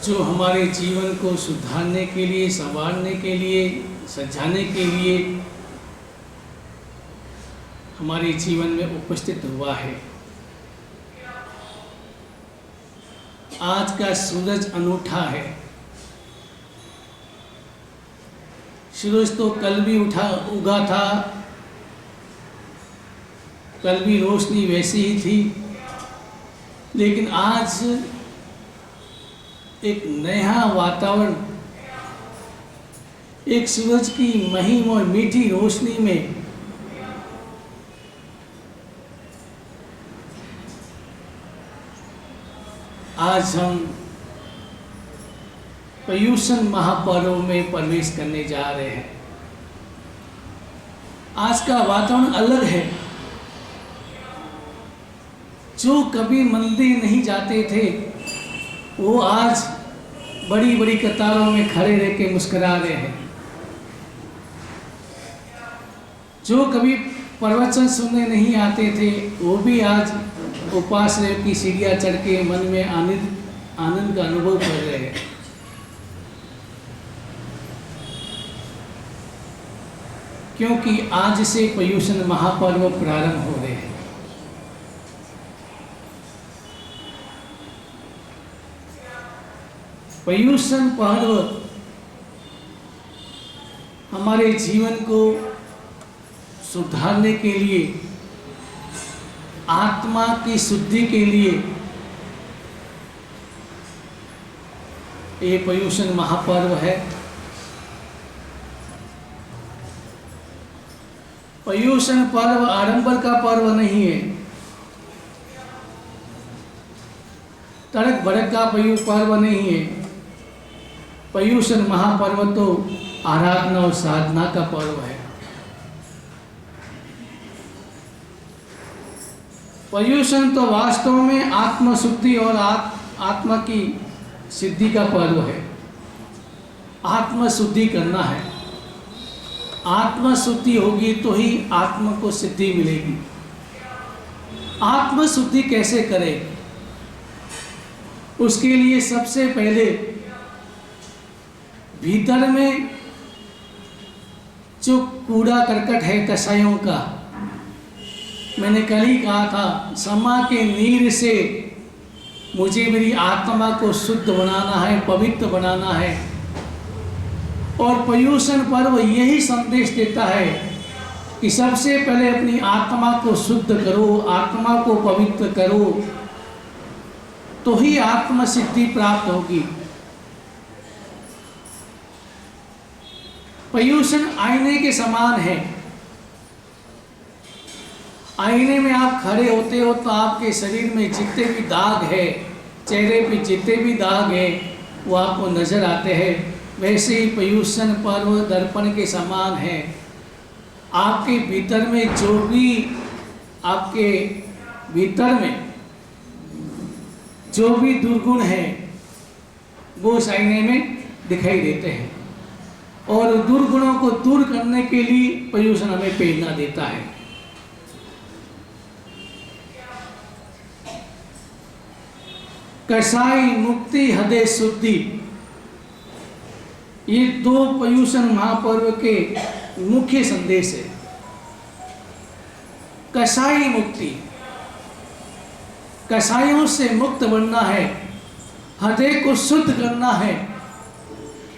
जो हमारे जीवन को सुधारने के लिए, संवारने के लिए, सजाने के लिए हमारे जीवन में उपस्थित हुआ है। आज का सूरज अनूठा है। सूरज तो कल भी उगा था, कल भी रोशनी वैसी ही थी, लेकिन आज एक नया वातावरण, एक सूरज की महीन और मीठी रोशनी में आज हम पर्युषण महापर्व में प्रवेश करने जा रहे हैं। आज का वातावरण अलग है। जो कभी मंदिर नहीं जाते थे वो आज बड़ी बड़ी कतारों में खड़े रह के मुस्कुरा रहे हैं। जो कभी प्रवचन सुनने नहीं आते थे वो भी आज उपासना की सीढ़ियां चढ़ के मन में आनंद का अनुभव कर रहे हैं। क्योंकि आज से पर्युषण महापर्व प्रारंभ हो रहे हैं। पर्युषण पर्व हमारे जीवन को सुधारने के लिए, आत्मा की शुद्धि के लिए ये पर्युषण महापर्व है। पर्युषण पर्व आडंबर का पर्व नहीं है, तड़क भड़क का पर्व नहीं है। पर्युषण महापर्व तो आराधना और साधना का पर्व है। पर्युषण तो वास्तव में आत्मशुद्धि और आत्मा की सिद्धि का पर्व है। आत्मशुद्धि करना है। आत्मशुद्धि होगी तो ही आत्मा को सिद्धि मिलेगी। आत्मशुद्धि कैसे करें? उसके लिए सबसे पहले भीतर में जो कूड़ा करकट है कसायों का, मैंने कल ही कहा था, समा के नीर से मुझे मेरी आत्मा को शुद्ध बनाना है, पवित्र बनाना है। और पर्युषण पर्व यही संदेश देता है कि सबसे पहले अपनी आत्मा को शुद्ध करो, आत्मा को पवित्र करो, तो ही आत्म सिद्धि प्राप्त होगी। पर्युषण आईने के समान है। आईने में आप खड़े होते हो तो आपके शरीर में जितने भी दाग है, चेहरे पे जितने भी दाग है वो आपको नजर आते हैं। वैसे ही पर्युषण पर्व दर्पण के समान है। आपके भीतर में जो भी आपके भीतर में जो भी दुर्गुण है वो उस आईने में दिखाई देते हैं। और दुर्गुणों को दूर करने के लिए पर्युषण हमें प्रेरणा देता है। कसाई मुक्ति हृदय शुद्धि, ये दो पर्युषण महापर्व के मुख्य संदेश है। कसाई मुक्ति, कसाइयों से मुक्त बनना है, हृदय को शुद्ध करना है।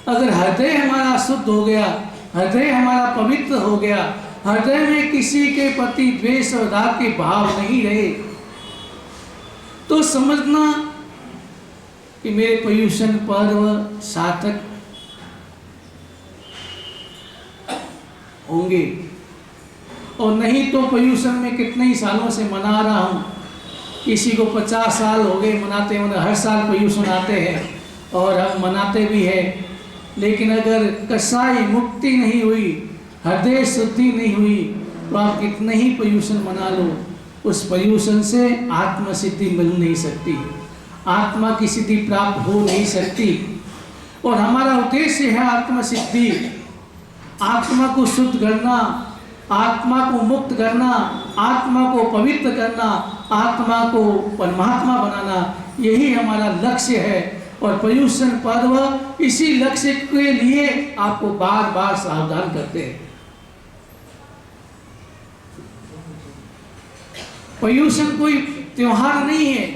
अगर हृदय हमारा शुद्ध हो गया, हृदय हमारा पवित्र हो गया, हृदय में किसी के प्रति द्वेष और राग के भाव नहीं रहे, तो समझना कि मेरे पर्युषण पर्व सार्थक होंगे। और नहीं तो पर्युषण में कितने ही सालों से मना रहा हूँ, किसी को 50 साल हो गए मनाते, हर साल पर्युषण आते हैं और हम मनाते भी हैं। लेकिन अगर कसाई मुक्ति नहीं हुई, हृदय शुद्धि नहीं हुई, तो आप कितने ही पर्युषण मना लो, उस पर्युषण से आत्म सिद्धि मिल नहीं सकती, आत्मा की सिद्धि प्राप्त हो नहीं सकती। और हमारा उद्देश्य है आत्म सिद्धि, आत्मा को शुद्ध करना, आत्मा को मुक्त करना, आत्मा को पवित्र करना, आत्मा को परमात्मा बनाना, यही हमारा लक्ष्य है। और पर्यूषण पर्व इसी लक्ष्य के लिए आपको बार बार सावधान करते हैं। पर्यूषण कोई त्योहार नहीं है।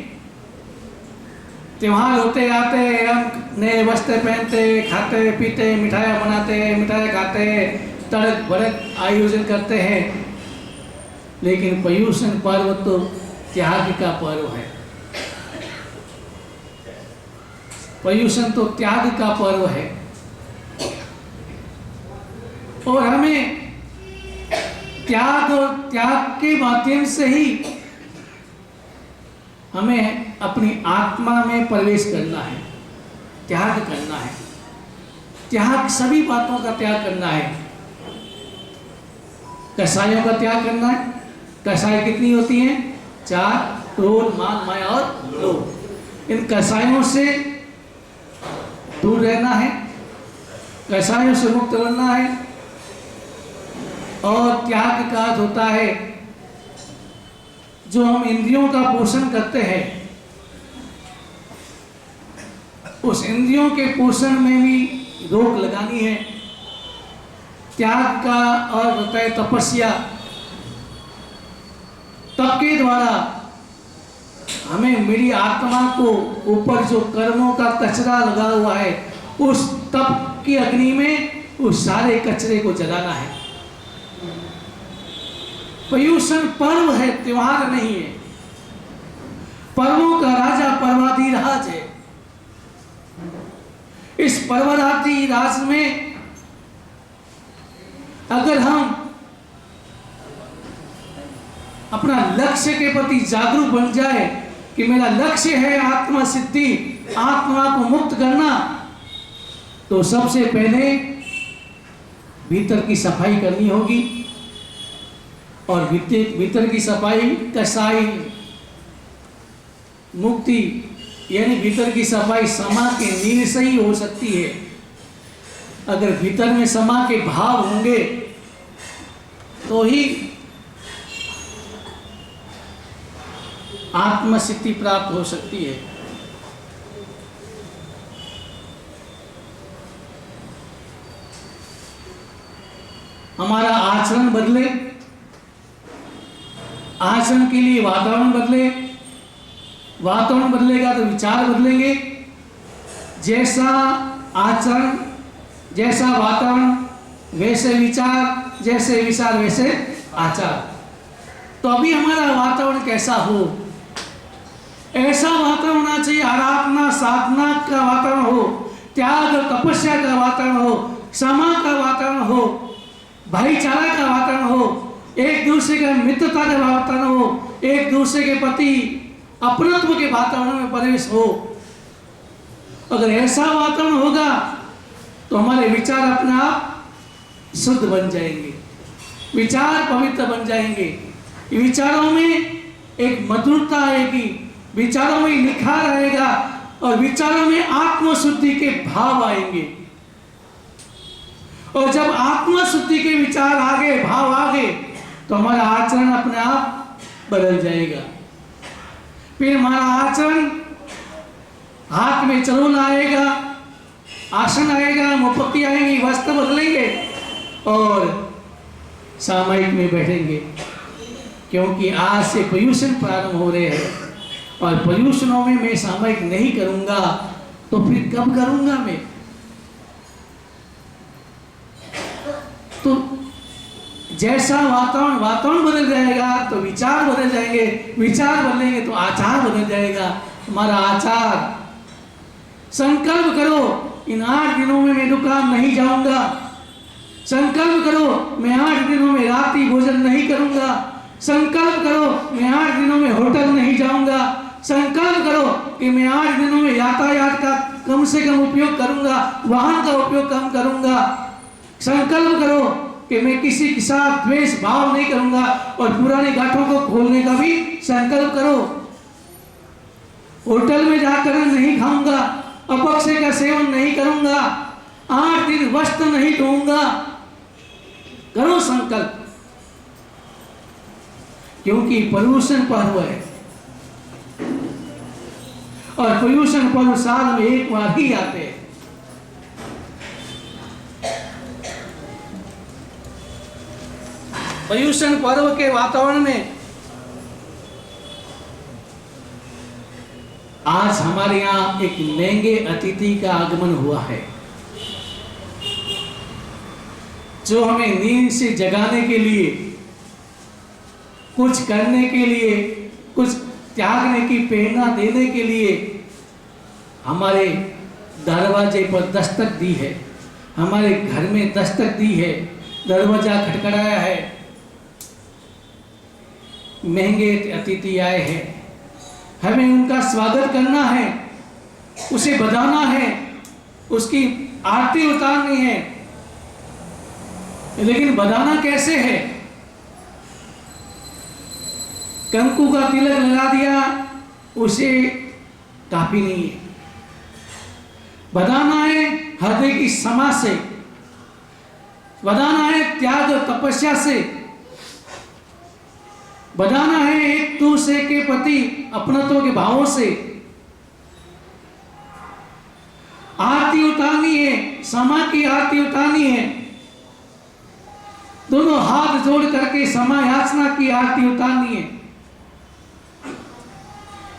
त्योहार होते आते हम नए वस्त्र पहनते, खाते पीते, मिठाइयाँ बनाते, मिठाई खाते, तड़क भड़क आयोजन करते हैं। लेकिन पर्यूषण पर्व तो त्याग का पर्व है। पर्यूषण तो त्याग का पर्व है और हमें त्याग और त्याग के माध्यम से ही हमें अपनी आत्मा में प्रवेश करना है, त्याग करना है। त्याग सभी बातों का त्याग करना है। कसायों का त्याग करना है। कसाई कितनी होती हैं? 4, क्रोध, मान, माया और लोभ। इन कसायों से दूर रहना है, कसायों से मुक्त बनना है। और त्याग का अर्थ होता है जो हम इंद्रियों का पोषण करते हैं, उस इंद्रियों के पोषण में भी रोक लगानी है। त्याग का अर्थ होता है तपस्या। तप के द्वारा हमें मेरी आत्मा को ऊपर जो कर्मों का कचरा लगा हुआ है, उस तप की अग्नि में उस सारे कचरे को जलाना है। पर्यूषण पर्व है, त्योहार नहीं है। पर्वों का राजा पर्वाधिराज है। इस पर्वाधिराज में अगर हम अपना लक्ष्य के प्रति जागरूक बन जाए कि मेरा लक्ष्य है आत्मा सिद्धि, आत्मा को मुक्त करना, तो सबसे पहले भीतर की सफाई करनी होगी। और भीतर की सफाई, कसाई, मुक्ति, यानी भीतर की सफाई समा के नीर से ही हो सकती है। अगर भीतर में समा के भाव होंगे तो ही आत्म सिद्धि प्राप्त हो सकती है। हमारा आचरण बदले, आचरण के लिए वातावरण बदले, वातावरण बदलेगा तो विचार बदलेंगे। जैसा आचरण, जैसा वातावरण वैसे विचार, जैसे विचार वैसे आचार। तो अभी हमारा वातावरण कैसा हो? ऐसा वातावरण होना चाहिए, आराधना साधना का वातावरण हो, त्याग और तपस्या का वातावरण हो, क्षमा का वातावरण हो, भाईचारा का वातावरण हो, एक दूसरे का मित्रता का वातावरण हो, एक दूसरे के प्रति अपनत्व के वातावरण में प्रवेश हो। अगर ऐसा वातावरण होगा तो हमारे विचार अपने आप शुद्ध बन जाएंगे, विचार पवित्र बन जाएंगे। विचारों में एक मधुरता आएगी, विचारों में निखार आएगा और विचारों में आत्मशुद्धि के भाव आएंगे। और जब आत्मशुद्धि के विचार आगे, भाव आगे, तो हमारा आचरण अपने आप बदल जाएगा। फिर हमारा आचरण, हाथ में चलोना आएगा, आसन आएगा, मुपत्ति आएंगी, वस्त्र बदलेंगे और सामायिक में बैठेंगे। क्योंकि आज से पर्यूषण प्रारंभ हो रहे हैं और पर्यूषणों में मैं सामायिक नहीं करूंगा तो फिर कब करूंगा मैं? तो जैसा वातावरण बदल जाएगा तो विचार बदल जाएंगे, विचार बदलेंगे तो आचार बदल जाएगा। हमारा आचार, संकल्प करो इन 8 दिनों में मैं दुकान नहीं जाऊंगा। संकल्प करो मैं 8 दिनों में रात्रि भोजन नहीं करूंगा। संकल्प करो मैं 8 दिनों में होटल नहीं जाऊंगा। संकल्प करो कि मैं 8 दिनों में यातायात का कम से कम उपयोग करूंगा, वाहन का उपयोग कम करूंगा। संकल्प करो कि मैं किसी के साथ द्वेष भाव नहीं करूंगा और पुरानी गांठों को खोलने का भी संकल्प करो। होटल में जाकर नहीं खाऊंगा, अपक्षय का सेवन नहीं करूंगा, 8 दिन वस्त्र नहीं धोऊंगा। करो संकल्प, क्योंकि पर्यूषण पर्व है और पर्यूषण पर्व साल में एक बार ही आते हैं। पर्यूषण पर्व के वातावरण में आज हमारे यहाँ एक महंगे अतिथि का आगमन हुआ है, जो हमें नींद से जगाने के लिए, कुछ करने के लिए, कुछ त्यागने की प्रेरणा देने के लिए हमारे दरवाजे पर दस्तक दी है, हमारे घर में दस्तक दी है, दरवाजा खटखटाया है। महंगे अतिथि आए हैं, हमें उनका स्वागत करना है, उसे बधाना है, उसकी आरती उतारनी है। लेकिन बधाना कैसे है? कंकु का तिलक लगा दिया उसे काफी नहीं है। बधाना है हृदय की समा से, बधाना है त्याग और तपस्या से, बधाना है एक दूसरे के प्रति अपनत्व के भावों से। आरती उतारनी है, समा की आरती उतारनी है, दोनों हाथ जोड़ करके समा याचना की आरती उतारनी है।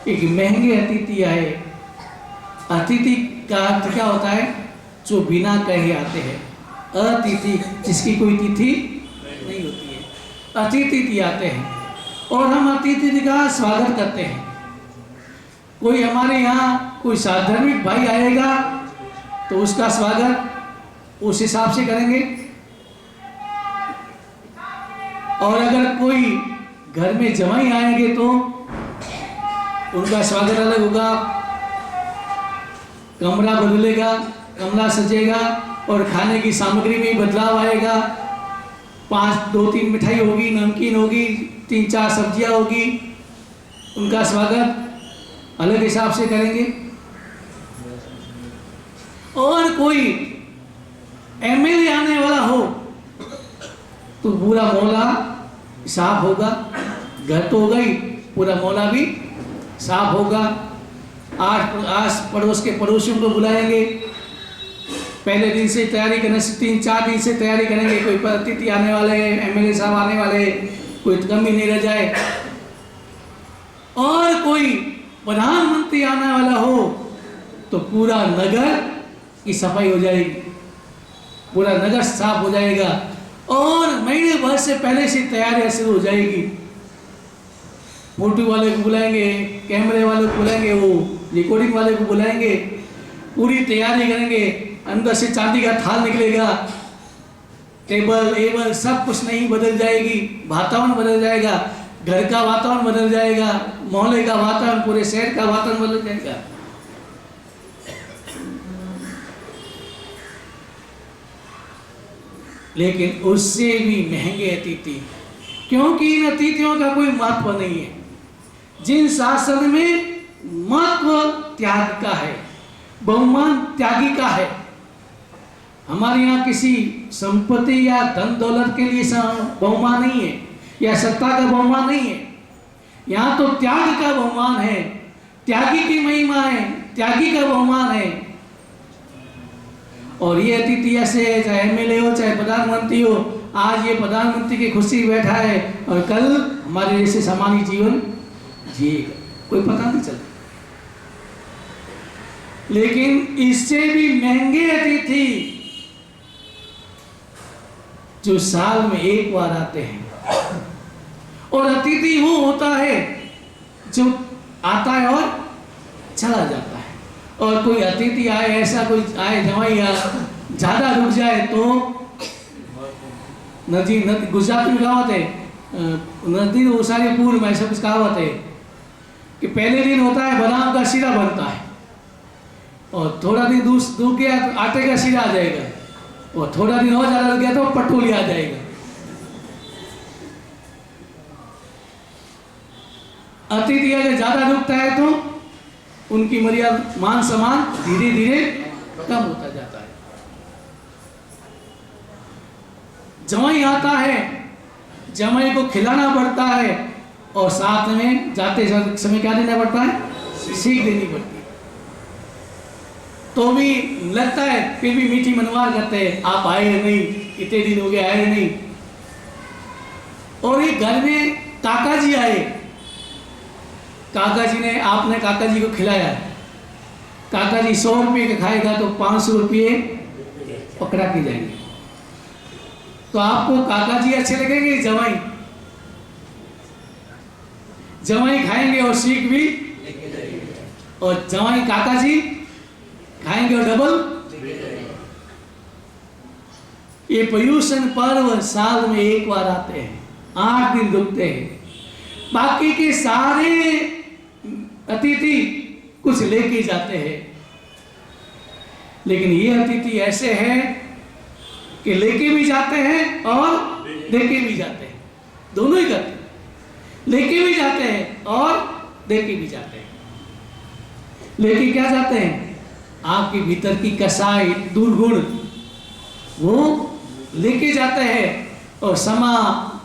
एक महंगे अतिथि आए। अतिथि का अर्थ क्या होता है? जो बिना कहे आते हैं। अतिथि जिसकी कोई तिथि नहीं होती है, अतिथि आते हैं और हम अतिथि का स्वागत करते हैं। कोई हमारे यहाँ कोई साधार्मिक भाई आएगा तो उसका स्वागत उस हिसाब से करेंगे, और अगर कोई घर में जमाई आएंगे तो उनका स्वागत अलग होगा। कमरा बदलेगा, कमरा सजेगा और खाने की सामग्री में बदलाव आएगा। 2-3 मिठाई होगी, नमकीन होगी, 3-4 सब्जियां होगी, उनका स्वागत अलग हिसाब से करेंगे। और कोई एमएलए आने वाला हो तो पूरा मोहल्ला साफ होगा, घर तो होगा ही, पूरा मोहल्ला भी साफ होगा। आस पड़ोस के पड़ोसियों को बुलाएंगे, पहले दिन से तैयारी करने से 3-4 दिन से तैयारी करेंगे। कोई अतिथि आने वाले हैं, एमएलए साहब आने वाले, कोई कमी नहीं रह जाए। और कोई प्रधानमंत्री आने वाला हो तो पूरा नगर की सफाई हो जाएगी, पूरा नगर साफ हो जाएगा और महीने भर से पहले से तैयारियां शुरू हो जाएगी। फोटो वाले को बुलाएंगे, कैमरे वाले को बुलाएंगे, वो रिकॉर्डिंग वाले को बुलाएंगे, पूरी तैयारी करेंगे। अंदर से चांदी का थाल निकलेगा, टेबल एबल सब कुछ नहीं बदल जाएगी, वातावरण बदल जाएगा, घर का वातावरण बदल जाएगा, मोहल्ले का वातावरण, पूरे शहर का वातावरण बदल जाएगा। लेकिन उससे भी महंगे अतिथि, क्योंकि इन अतिथियों का कोई महत्व नहीं है। जिन शासन में महत्व त्याग का है, बहुमान त्यागी का है। हमारे यहाँ किसी संपत्ति या धन दौलत के लिए बहुमान नहीं है, या सत्ता का बहुमान नहीं है। यहाँ तो त्याग का बहुमान है, त्यागी की महिमा है, त्यागी का बहुमान है। और ये अतिथि ऐसे है, चाहे एमएलए हो चाहे प्रधानमंत्री हो, आज ये प्रधानमंत्री की खुशी बैठा है और कल हमारे जैसे सामान्य जीवन जिएगा, कोई पता नहीं चलता। लेकिन इससे भी महंगे अतिथि जो साल में एक बार आते हैं, और अतिथि वो होता है जो आता है और चला जाता है। और कोई अतिथि आए, ऐसा कोई आए जमाई ज्यादा रुक जाए तो नदी गुजरात में कहावत है, नदी उसारी पूर्व में ऐसा कुछ कहावत है कि पहले दिन होता है बादाम का शीरा बनता है, और थोड़ा दिन दूर गया तो आटे का शीरा आ जाएगा, और थोड़ा दिन और ज्यादा लग गया तो पटोली आ जाएगा। अतिथि अगर ज्यादा रुकता है तो उनकी मर्यादा मान सम्मान धीरे धीरे कम होता जाता है। जमाई आता है, जमाई को खिलाना पड़ता है, और साथ में जाते समय क्या देना पड़ता है? सीख देनी पड़ती है। तो भी लगता है, फिर भी मीठी मनवार करते हैं, आप आए नहीं, इतने दिन हो गए आए नहीं। और ये घर में काका जी आए, काका जी ने, आपने काका जी को खिलाया, काका जी 100 रुपये का खाएगा तो 500 रुपये पकड़ा के जाएंगे। तो आपको काका जी अच्छे लगेंगे? जवाई जवाई खाएंगे और सीख भी, और जवाई काका जी खाएंगे और डबल। ये पर्यूषण पर्व साल में एक बार आते हैं, 8 दिन रुकते हैं। बाकी के सारे अतिथि कुछ लेके जाते हैं, लेकिन ये अतिथि ऐसे हैं कि लेके भी जाते हैं और देके भी जाते हैं, दोनों ही करते हैं। लेके भी जाते हैं और देके भी जाते हैं। लेके क्या जाते हैं? आपके भीतर की कसाई, दुर्गुण, वो लेके जाते हैं, और क्षमा,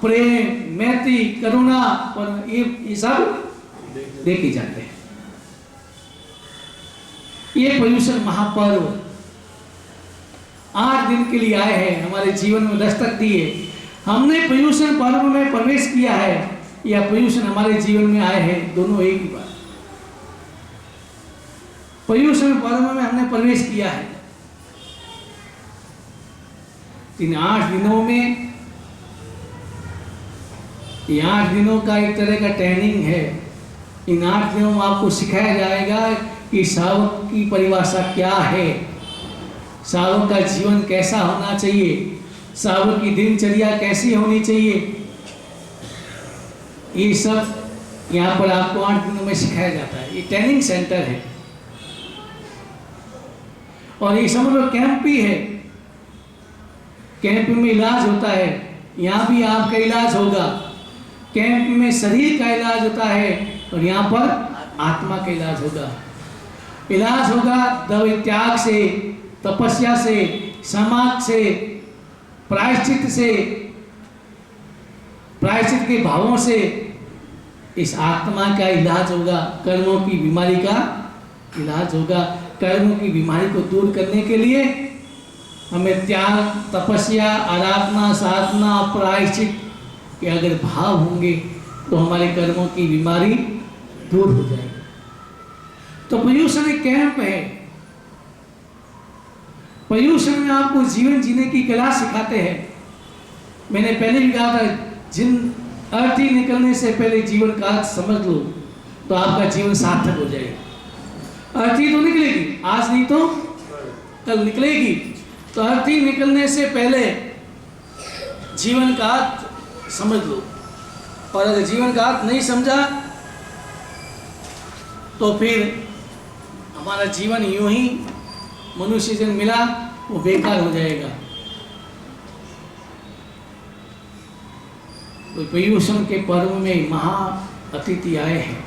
प्रेम, मैत्री, करुणा, और ये सब देके जाते हैं। ये पर्यूषण महापर्व 8 दिन के लिए आए हैं, हमारे जीवन में दस्तक दिए। हमने पर्यूषण पर्व में प्रवेश किया है या पर्यूषण हमारे जीवन में आए हैं, दोनों एक ही बात। पर्यूषण पर्व में हमने प्रवेश किया है। इन 8 दिनों में, ये 8 दिनों का एक तरह का ट्रेनिंग है। इन 8 दिनों में आपको सिखाया जाएगा कि सावक की परिभाषा क्या है, सावक का जीवन कैसा होना चाहिए, सावक की दिनचर्या कैसी होनी चाहिए। ये सब यहाँ पर आपको 8 दिनों में सिखाया जाता है। ये ट्रेनिंग सेंटर है, और ये समझ लो कैंप भी है। कैंप में इलाज होता है, यहाँ भी आपका इलाज होगा। कैंप में शरीर का इलाज होता है, और यहाँ पर आत्मा का इलाज होगा। इलाज होगा दव त्याग से, तपस्या से, समाज से, प्रायश्चित से, प्रायश्चित के भावों से। इस आत्मा का इलाज होगा, कर्मों की बीमारी का इलाज होगा। कर्मों की बीमारी को दूर करने के लिए हमें त्याग, तपस्या, आराधना, साधना, प्रायश्चित के अगर भाव होंगे तो हमारे कर्मों की बीमारी दूर हो जाएगी। तो पर्यूषण एक कैंप है। पर्यूषण में आपको जीवन जीने की कला सिखाते हैं। मैंने पहले भी कहा था, जिन अर्थी निकलने से पहले जीवन का अर्थ समझ लो तो आपका जीवन सार्थक हो जाएगा। अर्थी तो निकलेगी, आज नहीं तो कल निकलेगी। तो अर्थी निकलने से पहले जीवन का अर्थ समझ लो, और अगर जीवन का अर्थ नहीं समझा तो फिर हमारा जीवन यूं ही मनुष्य जन्म मिला वो बेकार हो जाएगा। तो पर्यूषण के पर्व में महा अतिथि आए हैं।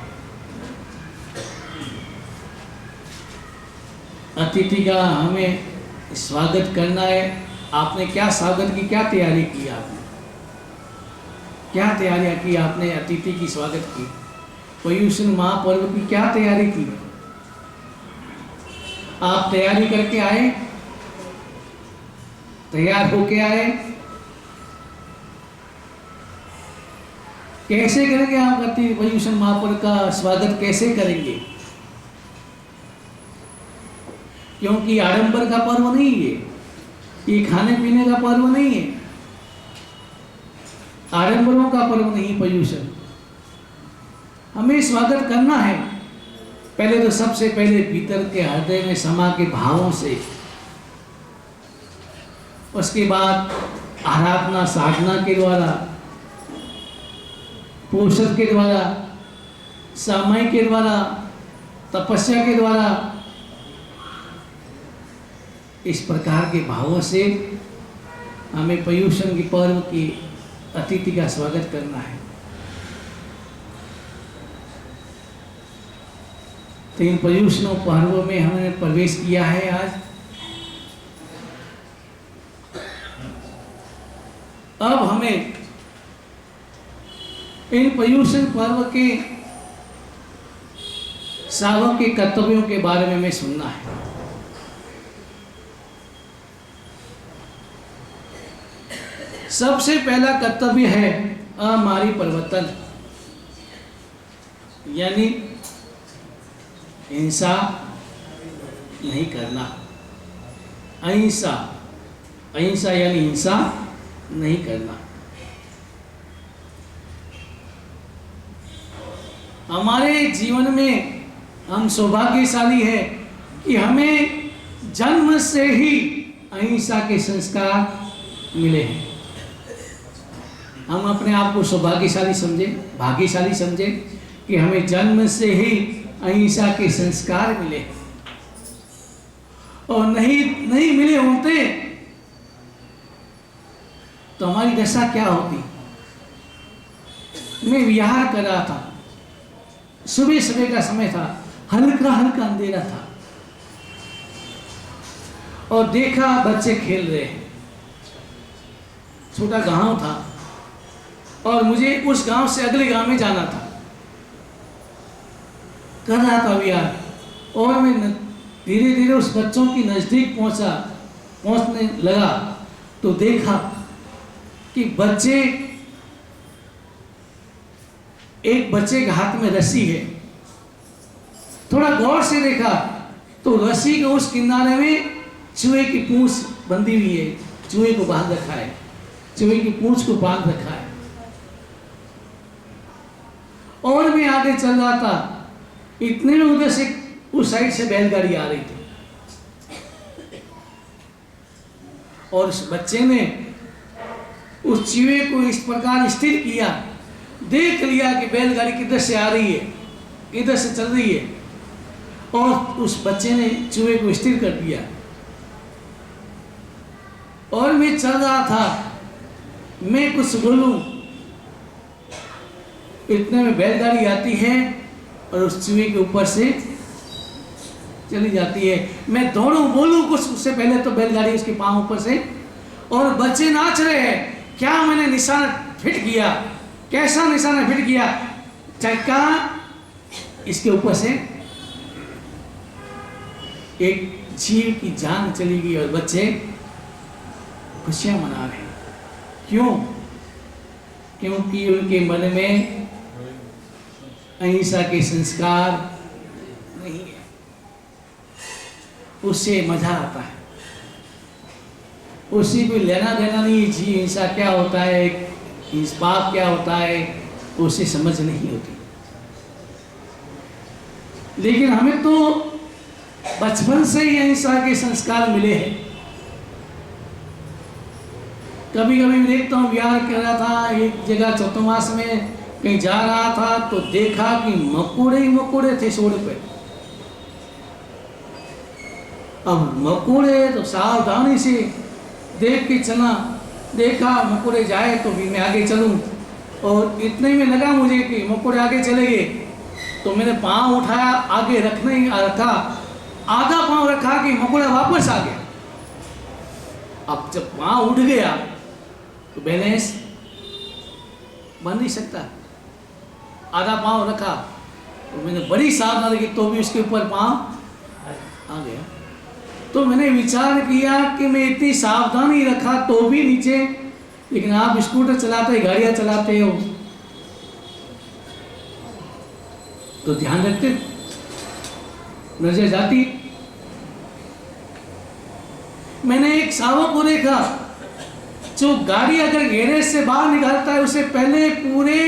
अतिथि का हमें स्वागत करना है। आपने क्या स्वागत की, क्या तैयारी की? आपने क्या तैयारियां की? आपने अतिथि की स्वागत की। पर्यूषण महापर्व की क्या तैयारी की? आप तैयारी करके आए, तैयार होके आए? कैसे करेंगे आप पर्यूषण महापर्व का स्वागत कैसे करेंगे? क्योंकि आडंबर का पर्व नहीं है, ये खाने पीने का पर्व नहीं है, आडंबरों का पर्व नहीं पर्यूषण। हमें स्वागत करना है। पहले तो सबसे पहले भीतर के हृदय में समा के भावों से, उसके बाद आराधना साधना के द्वारा, पोषण के द्वारा, समय के द्वारा, तपस्या के द्वारा, इस प्रकार के भावों से हमें पर्यूषण के पर्व की अतिथि का स्वागत करना है। तो इन पर्यूषण पर्वों में हमने प्रवेश किया है। आज अब हमें इन पर्यूषण पर्व के सावक के कर्तव्यों के बारे में हमें सुनना है। सबसे पहला कर्तव्य है हमारी परिवर्तन, यानी हिंसा नहीं करना। अहिंसा, अहिंसा यानी हिंसा नहीं करना। हमारे जीवन में हम सौभाग्यशाली है कि हमें जन्म से ही अहिंसा के संस्कार मिले हैं। हम अपने आप को सौभाग्यशाली समझें, भाग्यशाली समझें कि हमें जन्म से ही अहिंसा के संस्कार मिले, और नहीं मिले होते तो हमारी दशा क्या होती। मैं विहार कर रहा था, सुबह सुबह का समय था, हल्का हल्का अंधेरा था, और देखा बच्चे खेल रहे हैं। छोटा गांव था और मुझे उस गांव से अगले गांव में जाना था। कर रहा था विहार, और मैं धीरे धीरे उस बच्चों की नजदीक पहुंचने लगा तो देखा कि एक बच्चे के हाथ में रस्सी है। थोड़ा गौर से देखा तो रस्सी के उस किनारे में चूहे की पूंछ बंधी हुई है, चूहे को बांध रखा है, चूहे की पूंछ को बांध रखा है। और मैं आगे चल रहा था, इतने में उधर से उस साइड से बैलगाड़ी आ रही थी, और उस बच्चे ने उस चूहे को इस प्रकार स्थिर किया, देख लिया कि बैलगाड़ी किधर से आ रही है, किधर से चल रही है, और उस बच्चे ने चूहे को स्थिर कर दिया। और मैं चल रहा था, मैं कुछ बोलूं, इतने में बैलगाड़ी आती है और उस चूहे के ऊपर से चली जाती है। मैं दोनों बोलूं कुछ उससे पहले तो बैलगाड़ी उसके पांव ऊपर से, और बच्चे नाच रहे हैं। क्या मैंने निशाना फिट किया, कैसा निशाना फिट किया, चक्का इसके ऊपर से एक जीव की जान चली गई, और बच्चे खुशियां मना रहे हैं। क्यों? क्योंकि उनके मन में अहिंसा के संस्कार नहीं है, उससे मजा आता है, उसी को लेना देना नहीं है। जी हिंसा क्या होता है, पाप क्या होता है, उसे समझ नहीं होती। लेकिन हमें तो बचपन से ही अहिंसा के संस्कार मिले हैं। कभी कभी मैं देखता हूँ, विहार कर रहा था एक जगह चतुर्मास में, कहीं जा रहा था तो देखा कि मकोड़े ही मकोड़े थे सड़क पे। अब मकोड़े तो सावधानी से देख के चला, देखा मकोड़े जाए तो भी मैं आगे चलूं, और इतने में लगा मुझे कि मकोड़े आगे चले गए, तो मैंने पांव उठाया, आगे रखा, आधा पांव रखा कि मकोड़ा वापस आ गया। अब जब पांव उठ गया तो बैलेंस बन नहीं सकता। आधा पांव रखा तो मैंने बड़ी सावधानी की, तो भी उसके ऊपर पांव आ गया। तो मैंने विचार किया कि मैं इतनी सावधानी रखा तो भी नीचे, लेकिन आप स्कूटर चलाते, गाड़ियां चलाते हो तो ध्यान रखते, नजर जाती। मैंने एक सांवों को देखा, जो गाड़ी अगर गैरेज से बाहर निकालता है उससे पहले पूरे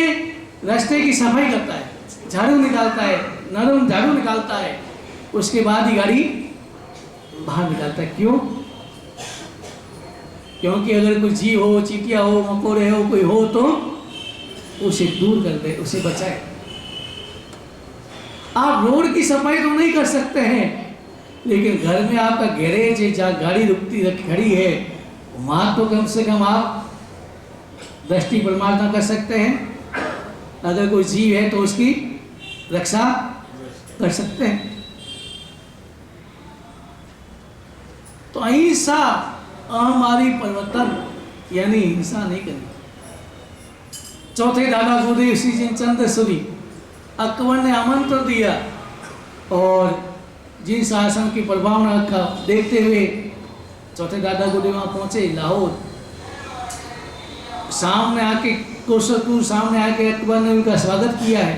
रास्ते की सफाई करता है, झाड़ू निकालता है, नरम झाड़ू निकालता है, उसके बाद ही गाड़ी बाहर निकालता है। क्यों? क्योंकि अगर कोई जीव हो, चींटियां हो, मकोड़े हो, कोई हो तो उसे दूर कर दे, उसे बचाए। आप रोड की सफाई तो नहीं कर सकते हैं, लेकिन घर में आपका गैरेज है जहाँ गाड़ी खड़ी है, वहाँ तो कम से कम आप दृष्टि परमार्था कर सकते हैं। अगर कोई जीव है तो उसकी रक्षा कर सकते हैं। तो अहिंसा हमारी परिवर्तन, यानी हिंसा नहीं करनी। चौथे दादा गुरुदेव श्री चंद्र सूरी अकबर ने आमंत्रण दिया, और जिन शासन की प्रभावना का देखते हुए चौथे दादा गुरुदेव वहाँ पहुँचे लाहौर। सामने आके कौशलपुर सामने आके अकबर ने उनका स्वागत किया है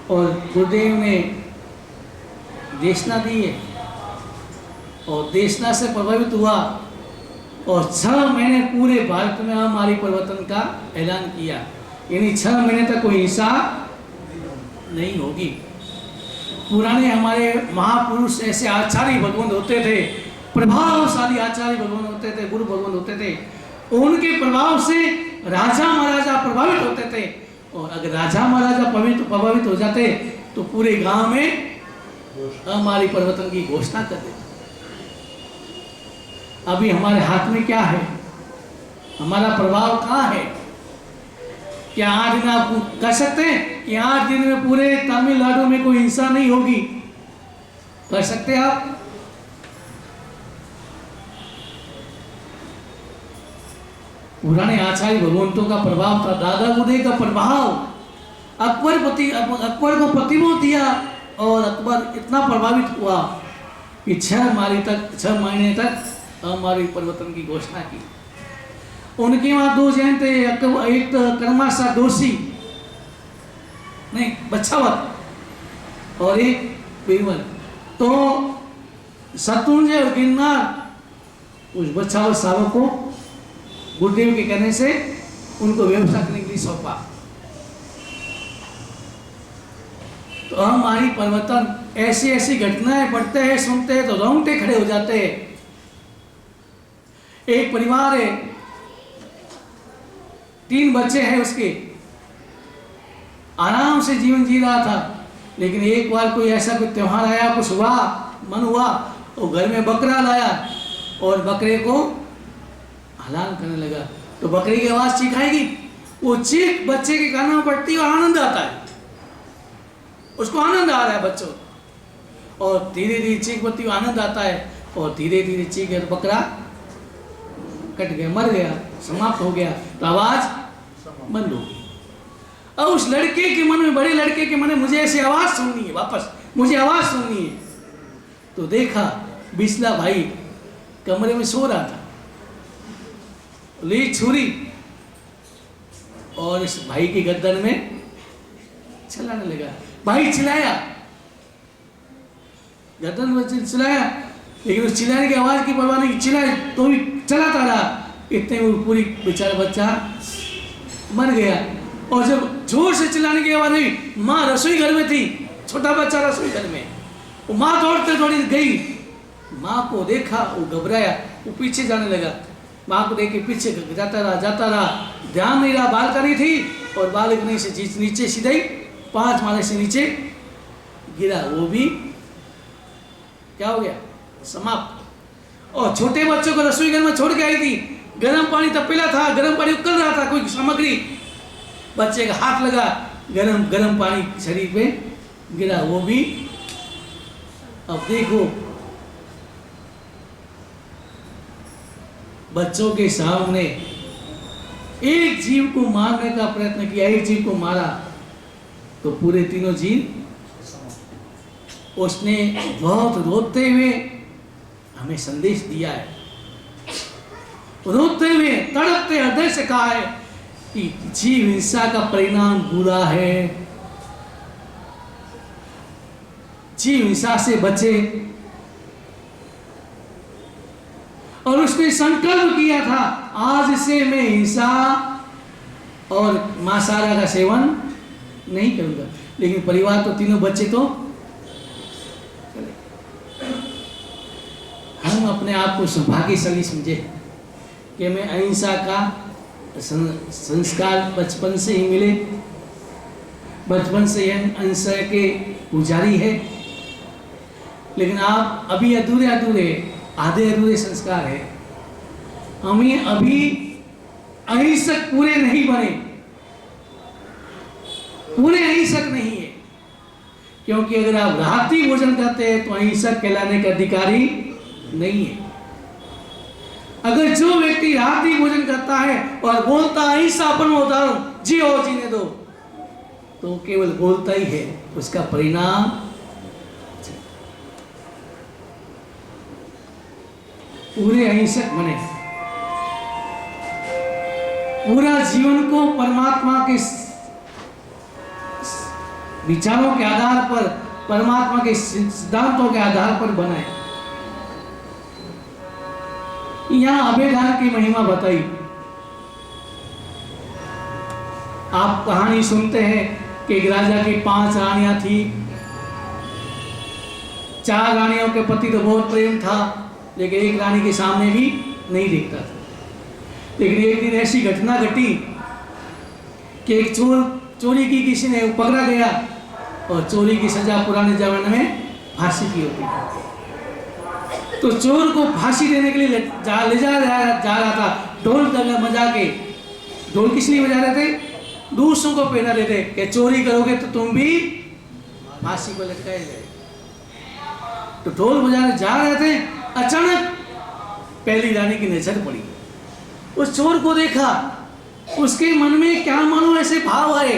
और गुरुदेव ने देशना दी है और देशना से प्रभावित हुआ और 6 महीने पूरे भारत में हमारी परिवर्तन का ऐलान किया। यानी 6 महीने तक कोई हिंसा नहीं होगी। पुराने हमारे महापुरुष ऐसे आचार्य भगवान होते थे, प्रभावशाली आचार्य भगवान होते थे, गुरु भगवान होते थे, उनके प्रभाव से राजा महाराजा प्रभावित होते थे और अगर राजा महाराजा प्रभावित हो जाते तो पूरे गांव में हमारी परिवर्तन की घोषणा कर देते। अभी हमारे हाथ में क्या है? हमारा प्रभाव कहाँ है? क्या 8 दिन आप कर सकते हैं कि 8 दिन में पूरे तमिलनाडु में कोई हिंसा नहीं होगी? कर सकते हैं आप? पुराने आचार्य भगवंतों का प्रभाव था, दादा उदय का प्रभाव अकबर को प्रतिबोध दिया और अकबर इतना प्रभावित हुआ कि 6 महीने तक हमारी परिवर्तन की घोषणा की। उनके वहां 2 जैन थे, एक कर्माशा दोषी नहीं बच्छावत और एक बीरबल। तो शत्रुंजय और गिरनार उस बच्छावत सालों को गुरुदेव के कहने से उनको व्यवस्था करने के लिए सौंपा। तो हमारी परिवर्तन ऐसी ऐसी घटनाएं पढ़ते हैं, सुनते हैं तो रोंगटे खड़े हो जाते हैं। एक परिवार है, 3 बच्चे हैं, उसके आराम से जीवन जी रहा था, लेकिन एक बार कोई ऐसा कोई त्योहार आया, कुछ हुआ, मन हुआ, तो घर में बकरा लाया और बकरे को हलाल करने लगा। तो बकरी की आवाज चीखाएगी, वो चीख बच्चे के कानों में पड़ती है और आनंद आता है, उसको आनंद आ रहा है बच्चों, और धीरे धीरे चीख पड़ती है, आनंद आता है और धीरे धीरे चीख है तो बकरा कट गया, मर गया, समाप्त हो गया, तो आवाज बंद हो गई। अब उस लड़के के मन में, बड़े लड़के के मन में, मुझे ऐसी आवाज सुननी है, वापस मुझे आवाज सुननी है। तो देखा बिस्ला भाई कमरे में सो रहा था, ली छुरी और इस भाई की गर्दन में चलाने लगा। भाई चिल्लाया, गर्दन में चिल्लाया, लेकिन उस चिल्लाने की आवाज की परवाह नहीं, चिल्लाए तो भी चलाता रहा। इतने में पूरी बेचारा बच्चा मर गया। और जब जोर से चिल्लाने की आवाज हुई, माँ रसोई घर में थी, छोटा बच्चा रसोई घर में, वो माँ दौड़ते दौड़ी गई, माँ को देखा, वो घबराया, वो पीछे जाने लगा, माँ को देख के पीछे जाता रहा, ध्यान नहीं रहा, बालकनी थी और बालकनी से नीचे सीधा ही 5 माले से नीचे गिरा, वो भी क्या हो गया, समाप्त। और छोटे बच्चों को रसोई घर में छोड़ के आई थी, गर्म पानी तपेला था, गर्म पानी उकल रहा था, कोई सामग्री, बच्चे का हाथ लगा, गर्म पानी शरीर पे गिरा, वो भी। अब देखो बच्चों के सामने एक जीव को मारने का प्रयत्न किया, एक जीव को मारा तो पूरे 3 जीव। उसने बहुत रोते हुए हमें संदेश दिया है, रोते हुए तड़पते हृदय से कहा है कि जीव हिंसा का परिणाम बुरा है, जीव हिंसा से बचे। और उसने संकल्प किया था, आज से मैं हिंसा और मांसाहार का सेवन नहीं करूंगा। लेकिन परिवार तो 3 बच्चे तो हम अपने आप को सौभाग्यशाली समझे कि मैं अहिंसा का संस्कार बचपन से ही मिले, बचपन से अहिंसा के पुजारी है। लेकिन आप अभी अधूरे आधे अधूरे संस्कार है, हमें अभी अहिंसक पूरे नहीं बने, पूरे अहिंसक नहीं है। क्योंकि अगर आप रात्रि भोजन करते हैं तो अहिंसक कहलाने का अधिकारी नहीं है। अगर जो व्यक्ति रात्रि भोजन करता है और बोलता अहिंसा परमो धर्म, जियो जीने दो, तो केवल बोलता ही है, उसका परिणाम पूरे अहिंसक बने। पूरा जीवन को परमात्मा के विचारों के आधार पर, परमात्मा के सिद्धांतों के आधार पर बनाए। यहां अभेदान की महिमा बताई। आप कहानी सुनते हैं कि एक राजा की 5 रानियां थी। 4 रानियों के प्रति तो बहुत प्रेम था, लेकिन एक रानी के सामने भी नहीं दिखता था। लेकिन एक दिन ऐसी घटना घटी कि एक चोरी की किसी ने पकड़ा गया, और चोरी की सजा पुराने जमाने में फांसी की होती थी। तो चोर को फांसी देने के लिए ले जा रहा था। ढोल बजा के, ढोल किस लिए बजा रहे थे? दूसरों को प्रेरणा देते कि चोरी करोगे तो तुम भी फांसी को लटकाए जाए। तो ढोल बजाने जा रहे थे, अचानक पहली रानी की नजर पड़ी। उस चोर को देखा, उसके मन में क्या मानो ऐसे भाव आए,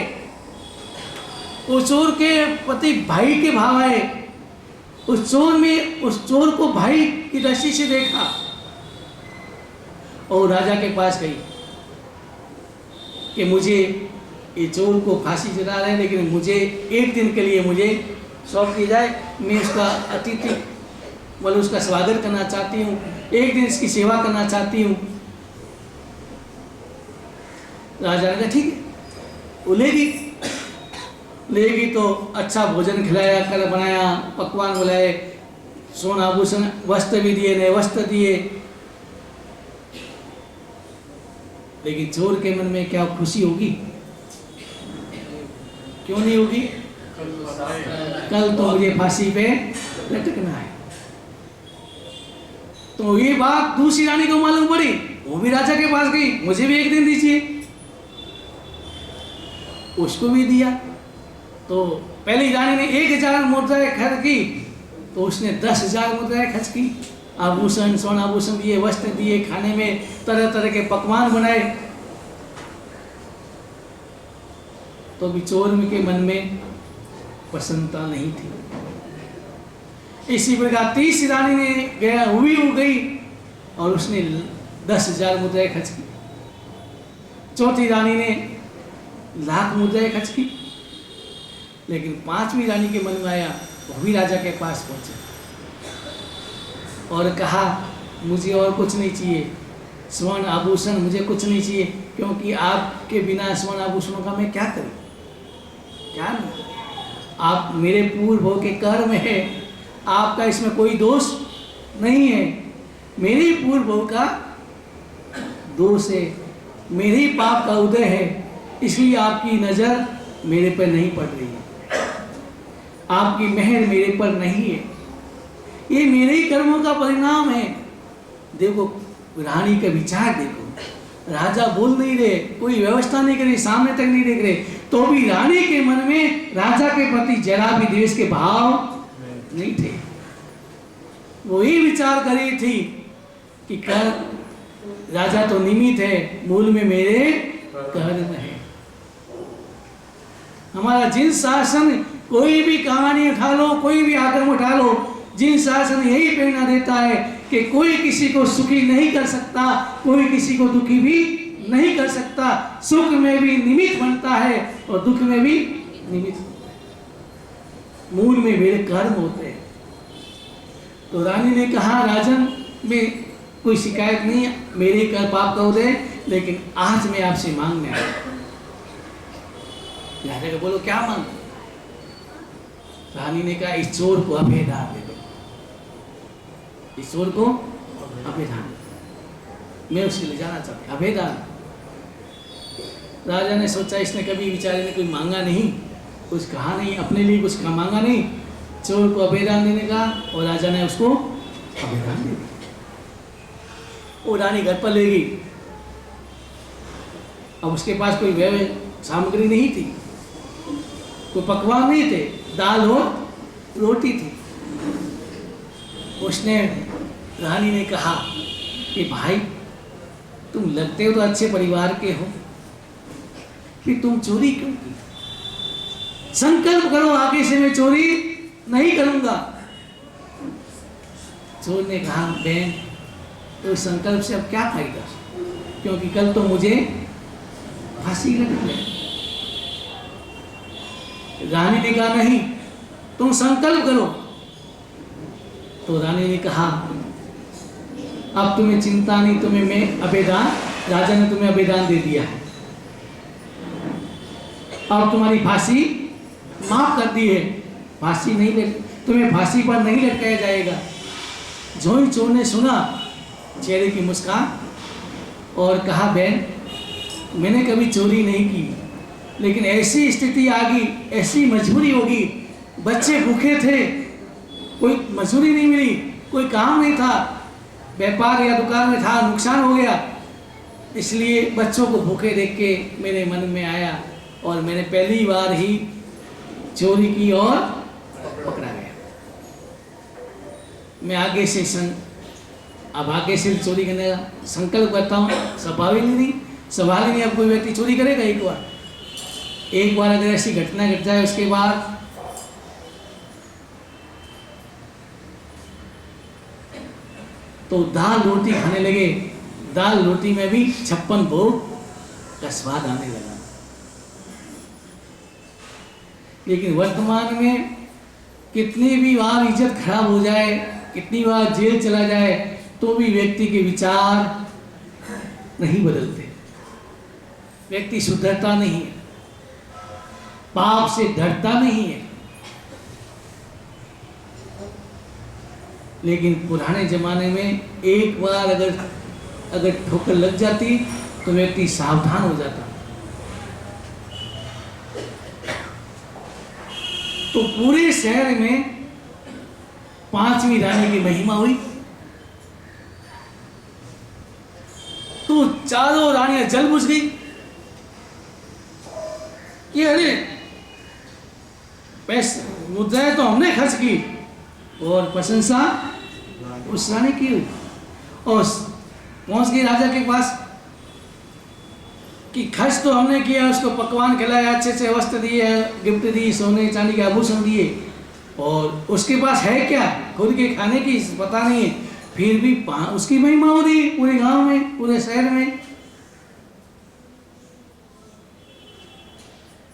उस चोर के प्रति भाई के भाव आए। उस चोर को भाई की दृष्टि से देखा और राजा के पास गई कि मुझे ये चोर को फांसी चढ़ा रहे हैं, लेकिन मुझे एक दिन के लिए मुझे सौंप दी जाए। मैं उसका अतिथि मतलब उसका स्वागत करना चाहती हूँ, एक दिन इसकी सेवा करना चाहती हूँ। राजा ने कहा ठीक है, वो लेगी तो अच्छा भोजन खिलाया, कर बनाया, पकवान बुलाए, सोना आभूषण वस्त्र भी दिए, नए वस्त्र दिए। लेकिन चोर के मन में क्या खुशी होगी? क्यों नहीं होगी? कल तो मुझे फांसी पे लटकना है। तो ये बात दूसरी रानी को मालूम पड़ी, वो भी राजा के पास गई, मुझे भी एक दिन दीजिए। उसको भी दिया। तो पहली रानी ने 1000 मुद्राएं खर्च की, तो उसने 10,000 मुद्राएं खर्च की। आभूषण, सोना आभूषण दिए, वस्त्र दिए, खाने में तरह तरह के पकवान बनाए। तो भी चोर के मन में प्रसन्नता नहीं थी। इसी प्रकार तीसरी रानी ने गया, वो भी हो गई और उसने 10,000 मुद्राएं खर्च की। चौथी रानी ने 1,00,000 मुद्राएं खर्च की। लेकिन 5वीं रानी के मन में आया, वो भी राजा के पास पहुंचे और कहा मुझे और कुछ नहीं चाहिए, स्वर्ण आभूषण मुझे कुछ नहीं चाहिए, क्योंकि आपके बिना स्वर्ण आभूषणों का मैं क्या करूं? क्या नहीं, आप मेरे पूर्व के कर्म है, आपका इसमें कोई दोष नहीं है। मेरे पूर्व का दोष है, मेरे ही पाप का उदय है, इसलिए आपकी नजर मेरे पर नहीं पड़ रही है, आपकी मेहर मेरे पर नहीं है, ये मेरे ही कर्मों का परिणाम है। देखो रानी का विचार देखो, राजा बोल नहीं रहे, कोई व्यवस्था नहीं करी, सामने तक नहीं देख रहे, तो भी रानी के मन में राजा के प्रति जरा भी द्वेष के भाव नहीं थे। वो ही विचार कर रही थी कि कर राजा तो निमित्त है, मूल में मेरे कर्म है। हमारा जिन शासन, कोई भी कहानी उठा लो, कोई भी आक्रमण उठा लो, जिन शासन यही प्रेरणा देता है कि कोई किसी को सुखी नहीं कर सकता, कोई किसी को दुखी भी नहीं कर सकता। सुख में भी निमित्त बनता है और दुख में भी निमित्त, मूल में मेरे कर्म होते हैं। तो रानी ने कहा राजन में कोई शिकायत नहीं है, मेरे कर पाप का उदय, लेकिन आज मैं आपसे मांगने आया। राजा को बोलो क्या मांग? रानी ने कहा इस चोर को अभेदान दे दो, इस चोर को अभेदान, मैं उसे ले जाना चाहती, अभेदान। राजा ने सोचा इसने कभी बेचारे ने कोई मांगा नहीं, कुछ कहा नहीं, अपने लिए कुछ मांगा नहीं, चोर को अभेदान देने का, और राजा ने उसको अभेदान दे दिया। वो रानी घर पर ले गई। अब उसके पास कोई व्यय सामग्री नहीं थी, कोई पकवान नहीं थे, दाल और रोटी थी। उसने रानी ने कहा कि भाई तुम लगते हो तो अच्छे परिवार के हो, कि तुम चोरी क्यों की? संकल्प करो आगे से मैं चोरी नहीं करूंगा। चोर ने कहा बहन तो इस संकल्प से अब क्या फायदा, क्योंकि कल तो मुझे फांसी लटक गए। रानी ने कहा नहीं, तुम संकल्प करो। तो रानी ने कहा अब तुम्हें चिंता नहीं, तुम्हें मैं अभेदान, राजा ने तुम्हें अभेदान दे दिया है, अब तुम्हारी फांसी माफ कर दी है, फांसी नहीं तुम्हें फांसी पर नहीं लटकाया जाएगा। जो ही चोर ने सुना चेहरे की मुस्कान और कहा बहन मैंने कभी चोरी नहीं की, लेकिन ऐसी स्थिति आ गई, ऐसी मजबूरी होगी, बच्चे भूखे थे, कोई मजदूरी नहीं मिली, कोई काम नहीं था, व्यापार या दुकान में था, नुकसान हो गया, इसलिए बच्चों को भूखे देख के मेरे मन में आया और मैंने पहली बार ही चोरी की और पकड़ा गया। मैं आगे से अब आगे से चोरी करने का संकल्प करता हूँ। सवाल ही नहीं अब कोई व्यक्ति चोरी करेगा। एक बार अगर ऐसी घटना घट जाए उसके बाद तो दाल रोटी खाने लगे। दाल रोटी में भी 56 भोग का स्वाद आने लगा। लेकिन वर्तमान में कितनी भी बार इज्जत खराब हो जाए, कितनी बार जेल चला जाए, तो भी व्यक्ति के विचार नहीं बदलते, व्यक्ति सुधरता नहीं है, पाप से डरता नहीं है। लेकिन पुराने जमाने में एक बार अगर ठोकर लग जाती तो व्यक्ति सावधान हो जाता। तो पूरे शहर में 5वीं रानी की महिमा हुई, तो चारों रानियां जल बुझ गई कि अरे पैसे मुद्राएं तो हमने खर्च की और प्रशंसा उस रानी की हुई। और पहुंच गई राजा के पास कि खर्च तो हमने किया, उसको पकवान खिलाया, अच्छे से वस्त्र दिए, गिफ्ट दी, सोने चांदी के आभूषण दिए, और उसके पास है क्या, खुद के खाने की पता नहीं है, फिर भी उसकी महिमा हो रही पूरे गांव में, पूरे शहर में।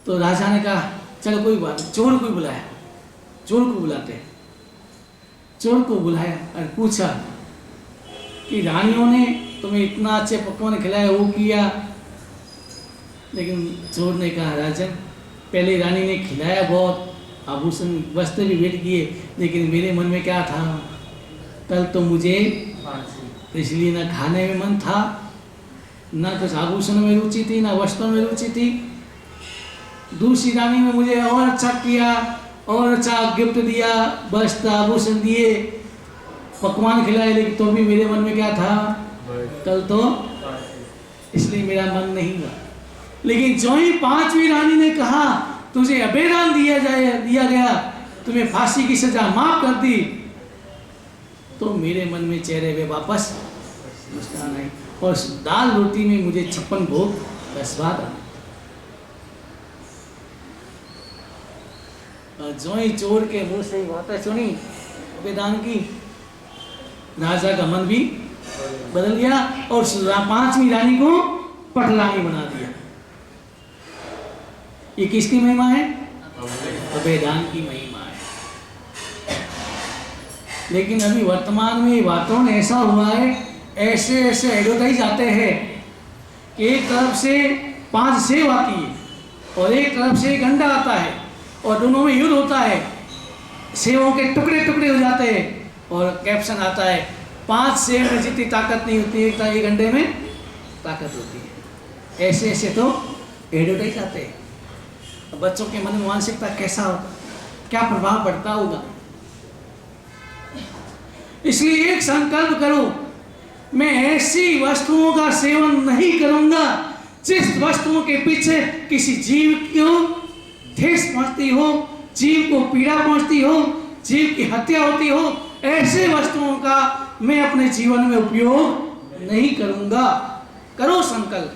तो राजा ने कहा चलो कोई बात, चोर को बुलाया, चोर को बुलाते हैं। चोर को बुलाया और पूछा कि रानियों ने तुम्हें इतना अच्छे पकवान खिलाया, वो किया। लेकिन चोर ने कहा राजन, पहले रानी ने खिलाया बहुत, आभूषण वस्त्र भी भेंट किए, लेकिन मेरे मन में क्या था, कल तो मुझे इसलिए ना खाने में मन था, ना कुछ आभूषण में रुचि थी, ना वस्त्रों में रुचि थी। दूसरी रानी ने मुझे और अच्छा किया, और अच्छा गिफ्ट दिया, वस्त्र आभूषण दिए, पकवान खिलाए, लेकिन तो भी मेरे मन में क्या था, कल तो इसलिए मेरा मन नहीं हुआ। लेकिन जो ही 5वीं रानी ने कहा तुझे अभेदान दिया गया, तुम्हें फांसी की सजा माफ कर दी, तो मेरे मन में चेहरे पे वापस मुस्कान आई और दाल रोटी में मुझे 56 भोग का स्वाद आया। जो ही चोर के मुंह से बातें सुनी अभेदान की, राजा का मन भी बदल गया और 5वीं रानी को पटरानी बना दिया। ये किसकी महिमा है? अभेदान की महिमा है। लेकिन अभी वर्तमान में वातावरण ऐसा हुआ है, ऐसे एडवर्टाइज आते हैं कि एक तरफ से 5 सेब आती है और एक तरफ से एक अंडा आता है और दोनों में युद्ध होता है, सेबों के टुकड़े टुकड़े हो जाते हैं और कैप्शन आता है 5 सेब में जितनी ताकत नहीं होती है, एक अंडे में ताकत होती है। ऐसे तो एडवर्टाइज आते हैं। बच्चों के मन में मानसिकता कैसा होता, क्या प्रभाव पड़ता होगा। इसलिए एक संकल्प करो, मैं ऐसी वस्तुओं का सेवन नहीं करूंगा जिस वस्तुओं के पीछे किसी जीव को ठेस पहुंचती हो, जीव को पीड़ा पहुंचती हो, जीव की हत्या होती हो। ऐसे वस्तुओं का मैं अपने जीवन में उपयोग नहीं करूंगा। करो संकल्प।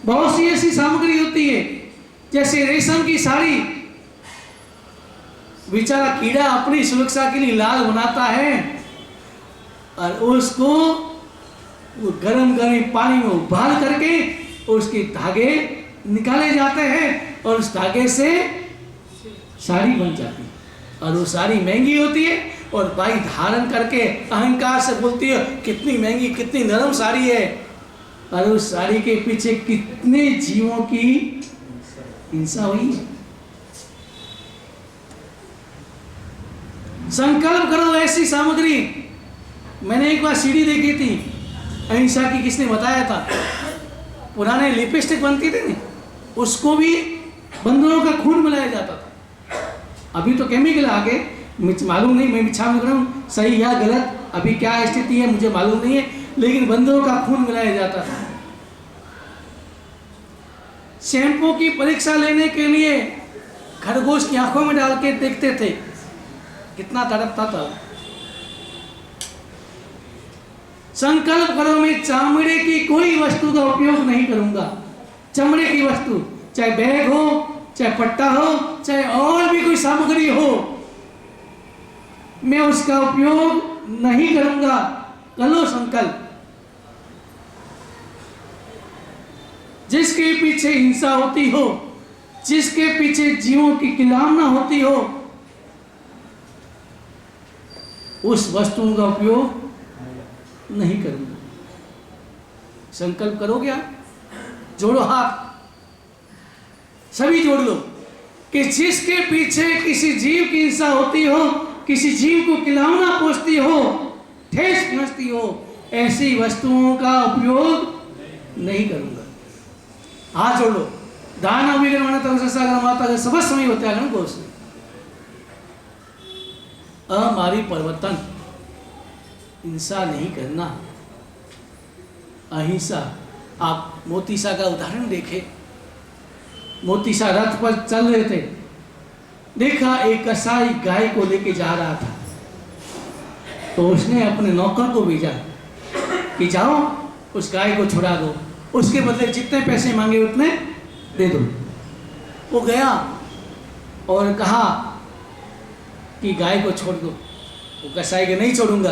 बहुत सी ऐसी सामग्री होती है, जैसे रेशम की साड़ी, बेचारा कीड़ा अपनी सुरक्षा के लिए लाल बनाता है और उसको वो गरम पानी में उबाल करके उसके धागे निकाले जाते हैं और उस धागे से साड़ी बन जाती है, और वो साड़ी महंगी होती है, और बाई धारण करके अहंकार से बोलती है कितनी महंगी, कितनी नरम साड़ी है, और उस साड़ी के पीछे कितने जीवों की हिंसा हुई है। संकल्प करो ऐसी सामग्री। मैंने एक बार सीडी देखी थी अहिंसा की, किसने बताया था, पुराने लिपस्टिक बनती थी ना, उसको भी बंदरों का खून मिलाया जाता था। अभी तो केमिकल आ गए, मालूम नहीं, मैं बिछा कर रहा हूँ सही या गलत, अभी क्या स्थिति है मुझे मालूम नहीं है, लेकिन बंदरों का खून मिलाया जाता था। शैम्पू की परीक्षा लेने के लिए खरगोश की आंखों में डाल के देखते थे, कितना तड़पता था। संकल्प करो मैं चमड़े की कोई वस्तु का उपयोग नहीं करूंगा। चमड़े की वस्तु, चाहे बैग हो, चाहे पट्टा हो, चाहे और भी कोई सामग्री हो, मैं उसका उपयोग नहीं करूंगा। करो संकल्प। जिसके पीछे हिंसा होती हो, जिसके पीछे जीवों की किलामना होती हो, उस वस्तुओं का उपयोग नहीं करूंगा। संकल्प करोगे आप? जोड़ो हाथ, सभी जोड़ लो कि जिसके पीछे किसी जीव की हिंसा होती हो, किसी जीव को किलावना पहुंचती हो, ठेस पहुंचती हो, ऐसी वस्तुओं का उपयोग नहीं करूंगा। हाथ जोड़ लो। दान अभिगम माता सब समय होते हैं घोष हमारी परिवर्तन, हिंसा नहीं करना, अहिंसा। आप मोती शाह का उदाहरण देखें। मोती शाह रथ पर चल रहे थे, देखा एक कसाई गाय को लेके जा रहा था, तो उसने अपने नौकर को भेजा कि जाओ उस गाय को छुड़ा दो, उसके बदले जितने पैसे मांगे उतने दे दो। वो गया और कहा कि गाय को छोड़ दो। वो कसाई के नहीं छोड़ूंगा,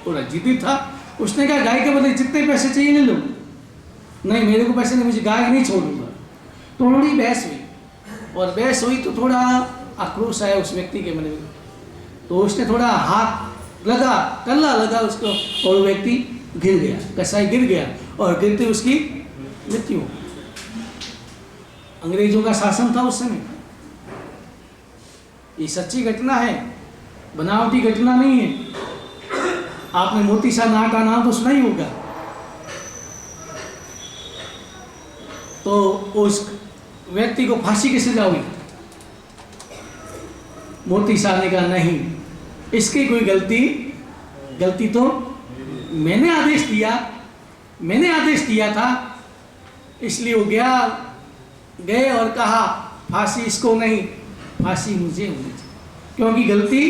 पूरा जिद्दी था। उसने कहा गाय के बदले जितने पैसे चाहिए ले लो। नहीं, मेरे को पैसे नहीं, मुझे गाय नहीं छोड़ूंगा। थोड़ी बहस हुई, और बहस हुई तो थोड़ा आक्रोश आया उस व्यक्ति के मन में, तो उसने थोड़ा हाथ लगा, कल्ला लगा उसको, और वो व्यक्ति गिर गया, कसाई गिर गया, और गिरते उसकी मृत्यु। अंग्रेजों का शासन था उस समय। ये सच्ची घटना है, बनावटी घटना नहीं है। आपने मोती शाह नाम का नाम तो सुना ही होगा। तो उस व्यक्ति को फांसी की सजा हुई। मोती शाह ने कहा नहीं, इसकी कोई गलती तो मैंने आदेश दिया था, इसलिए वो गए और कहा फांसी इसको नहीं, फांसी मुझे होनी चाहिए, क्योंकि गलती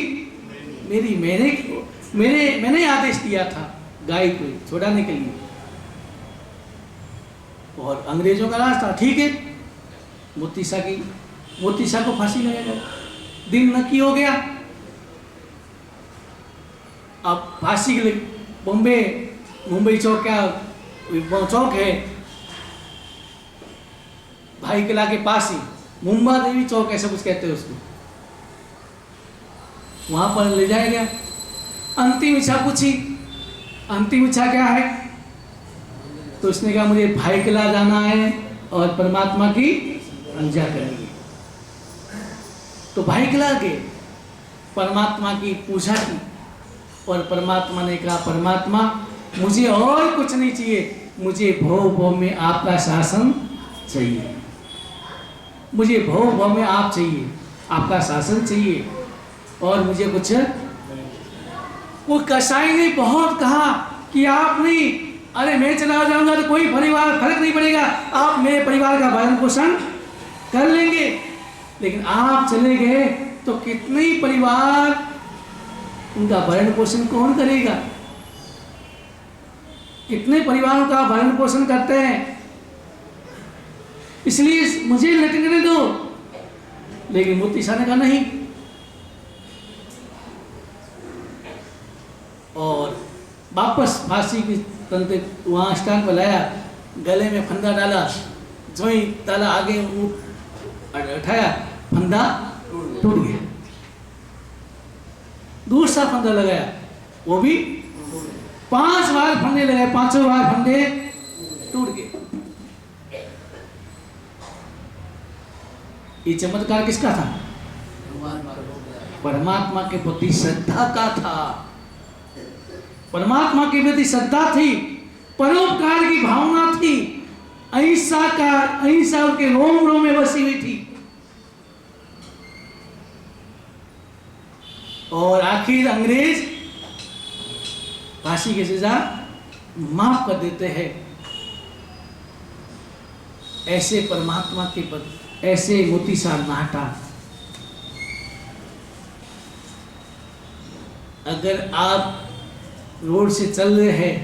मेरी, मैंने आदेश दिया था गाय को छुड़ाने के लिए। और अंग्रेजों का राज था, ठीक है, मोती शाह को फांसी लगेगा। दिन नक्की हो गया। अब फांसी के लिए मुंबई चौक, क्या चौक है भाई किला के पास ही, मुंबा देवी चौक ऐसा कुछ कहते हैं उसको, वहां पर ले जाया गया। अंतिम इच्छा पूछी, अंतिम इच्छा क्या है? तो उसने कहा मुझे भाई किला जाना है और परमात्मा की पूजा करनी है। तो भाई किला गए, परमात्मा की पूजा की, और परमात्मा ने कहा परमात्मा मुझे और कुछ नहीं चाहिए, मुझे भव में आपका शासन चाहिए, मुझे भव में आप चाहिए, आपका शासन चाहिए, और मुझे कुछ। वो कसाई ने बहुत कहा कि आप नहीं, अरे मैं चला जाऊंगा तो कोई फर्क नहीं पड़ेगा, आप मेरे परिवार का भरण पोषण कर लेंगे, लेकिन आप चले गए तो कितने ही परिवार, उनका भरण पोषण कौन करेगा? कितने परिवारों का भरण पोषण करते हैं, इसलिए मुझे लटकने दो। लेकिन मोती शाह ने कहा नहीं, और वापस फांसी की तंत्र वहां स्थान पर लाया, गले में फंदा डाला, जो ही ताला आगे उठाया, फंदा टूट गया। दूसरा फंदा लगाया, वो भी 5 बार फंदे लगाए, 5 बार फंदे टूट गए। ये चमत्कार किसका था? परमात्मा के प्रति श्रद्धा का था। परमात्मा के प्रति श्रद्धा थी, परोपकार की भावना थी, अहिंसा उनके रोम रोम में बसी हुई थी। और आखिर अंग्रेज फांसी की सजा माफ कर देते हैं। ऐसे परमात्मा के पद, ऐसे मोतीसार नाटा। अगर आप रोड से चल रहे हैं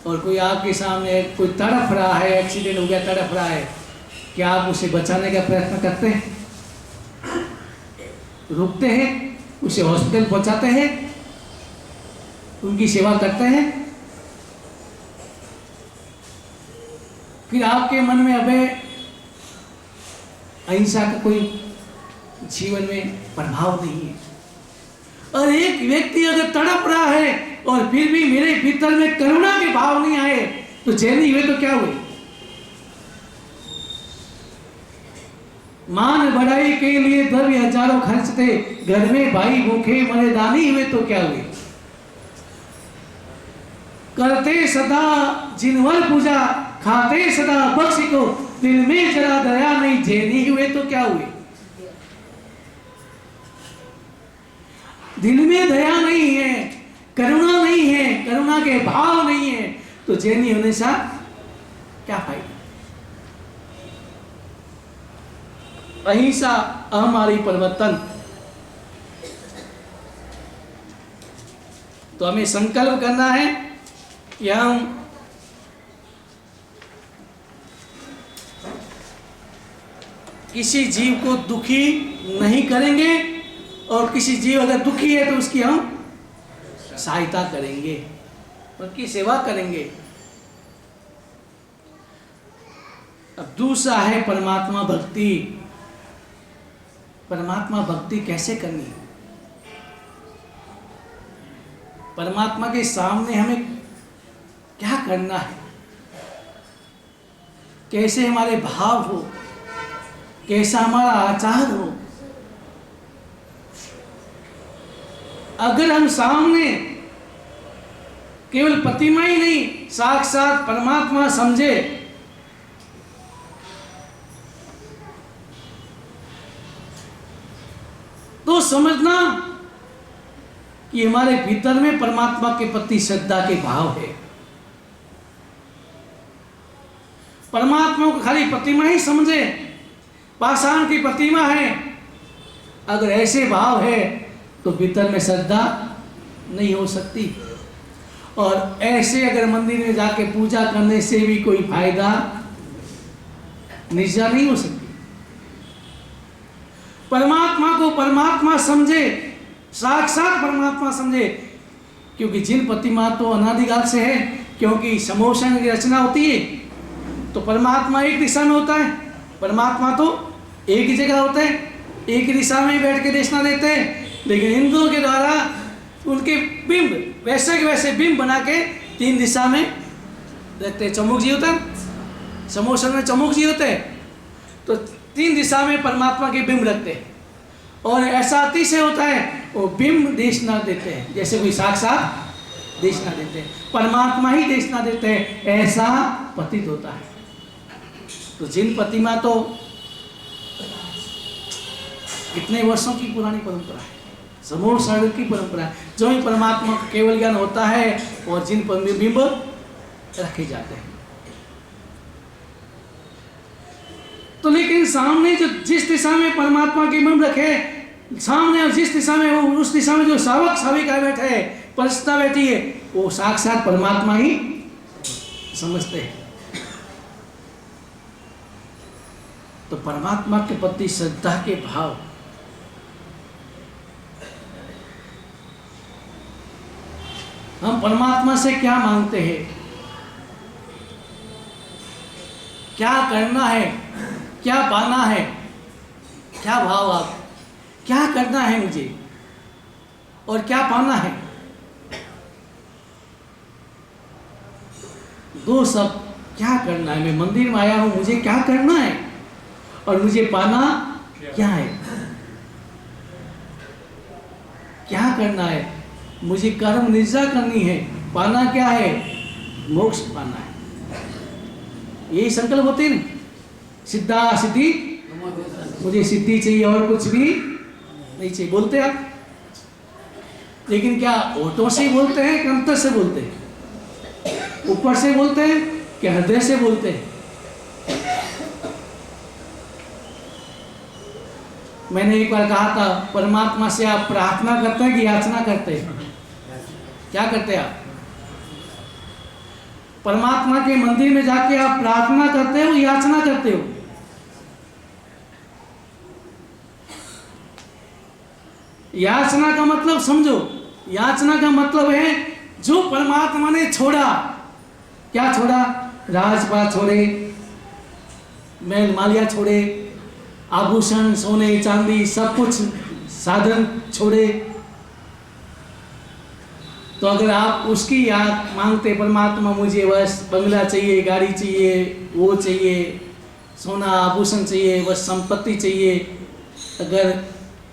और कोई आपके सामने कोई तड़प रहा है, एक्सीडेंट हो गया, तड़प रहा है, क्या आप उसे बचाने का प्रयत्न करते हैं? रुकते हैं, उसे हॉस्पिटल पहुंचाते हैं, उनकी सेवा करते हैं? फिर आपके मन में अबे अहिंसा का कोई जीवन में प्रभाव नहीं है। और एक व्यक्ति अगर तड़प रहा है और फिर भी मेरे भीतर में करुणा के भाव नहीं आए, तो जैनी हुए तो क्या हुए? मान बढ़ाई के लिए द्रव्य हजारों खर्च थे, घर में भाई भूखे मरे दानी हुए तो क्या हुए? करते सदा जिनवर पूजा, खाते सदा बख्श को, दिल में जरा दया नहीं, जैनी हुए तो क्या हुए? दिल में दया नहीं है, करुणा नहीं है, करुणा के भाव नहीं है, तो जैनी होने से क्या फायदा? अहिंसा हमारी परिवर्तन। तो हमें संकल्प करना है कि हम किसी जीव को दुखी नहीं करेंगे, और किसी जीव अगर दुखी है तो उसकी हम सहायता करेंगे, उनकी सेवा करेंगे। अब दूसरा है परमात्मा भक्ति। परमात्मा भक्ति कैसे करनी? परमात्मा के सामने हमें क्या करना है, कैसे हमारे भाव हो, कैसा हमारा आचार हो। अगर हम सामने केवल प्रतिमा ही नहीं, साक्षात परमात्मा समझे, तो समझना कि हमारे भीतर में परमात्मा के प्रति श्रद्धा के भाव है। परमात्मा को खाली प्रतिमा ही समझे, पाषाण की प्रतिमा है, अगर ऐसे भाव है तो भीतर में श्रद्धा नहीं हो सकती। और ऐसे अगर मंदिर में जाके पूजा करने से भी कोई फायदा, निष्ठा नहीं हो सकती। परमात्मा को परमात्मा समझे, साक्षात परमात्मा समझे, क्योंकि जिन प्रतिमा तो अनादिकाल से है, क्योंकि समोषण की रचना होती है तो परमात्मा एक दिशा में होता है, परमात्मा तो एक ही जगह होता है, एक ही दिशा में बैठ के दर्शन देते हैं। लेकिन हिंदुओं के द्वारा उनके बिंब वैसे के वैसे बिंब बना के 3 दिशा में रखते हैं। चमुक जी होता है, समोषण में चमुक जी होते हैं, तो 3 दिशा में परमात्मा के बिंब रखते हैं। और ऐसा अतिशय होता है, वो बिंब देशना देते हैं, जैसे कोई साक्षात देशना देते हैं, परमात्मा ही देशना देते हैं, ऐसा प्रतीत होता है। तो जिन प्रतिमा तो कितने वर्षों की पुरानी परंपरा है, समूह शरण की परंपरा है, जो ही परमात्मा का केवल ज्ञान होता है और जिन पर बिंब रखे जाते हैं। तो लेकिन सामने जो जिस दिशा में परमात्मा के बिंब रखे, सामने और जिस दिशा में वो, उस दिशा में जो सावक साविका बैठे है, परिस्थिति बैठी है, वो साक्षात परमात्मा ही समझते हैं। तो परमात्मा के प्रति श्रद्धा के भाव, हम परमात्मा से क्या मांगते हैं? क्या करना है, क्या पाना है, क्या भाव आप, क्या करना है मुझे और क्या पाना है। दो शब्द, क्या करना है। मैं मंदिर में आया हूं, मुझे क्या करना है और मुझे पाना क्या है। क्या करना है, मुझे कर्म निष्ठा करनी है, पाना क्या है, मोक्ष पाना है। यही संकल्प होते हैं। सिद्धा सिद्धि, मुझे सिद्धि चाहिए और कुछ भी नहीं चाहिए, बोलते आप। लेकिन क्या होठों से बोलते हैं कि अंतर से बोलते हैं, ऊपर से बोलते हैं कि हृदय से बोलते हैं। मैंने एक बार कहा था, परमात्मा से आप प्रार्थना करते हैं कि याचना करते हैं? क्या करते हैं आप? परमात्मा के मंदिर में जाके आप प्रार्थना करते हो, याचना करते हो? याचना का मतलब समझो। याचना का मतलब है जो परमात्मा ने छोड़ा। क्या छोड़ा? राजपाट छोड़े, महल मालिया छोड़े, आभूषण सोने चांदी सब कुछ साधन छोड़े। तो अगर आप उसकी याद मांगते, परमात्मा मुझे बस बंगला चाहिए, गाड़ी चाहिए, वो चाहिए, सोना आभूषण चाहिए, बस संपत्ति चाहिए, अगर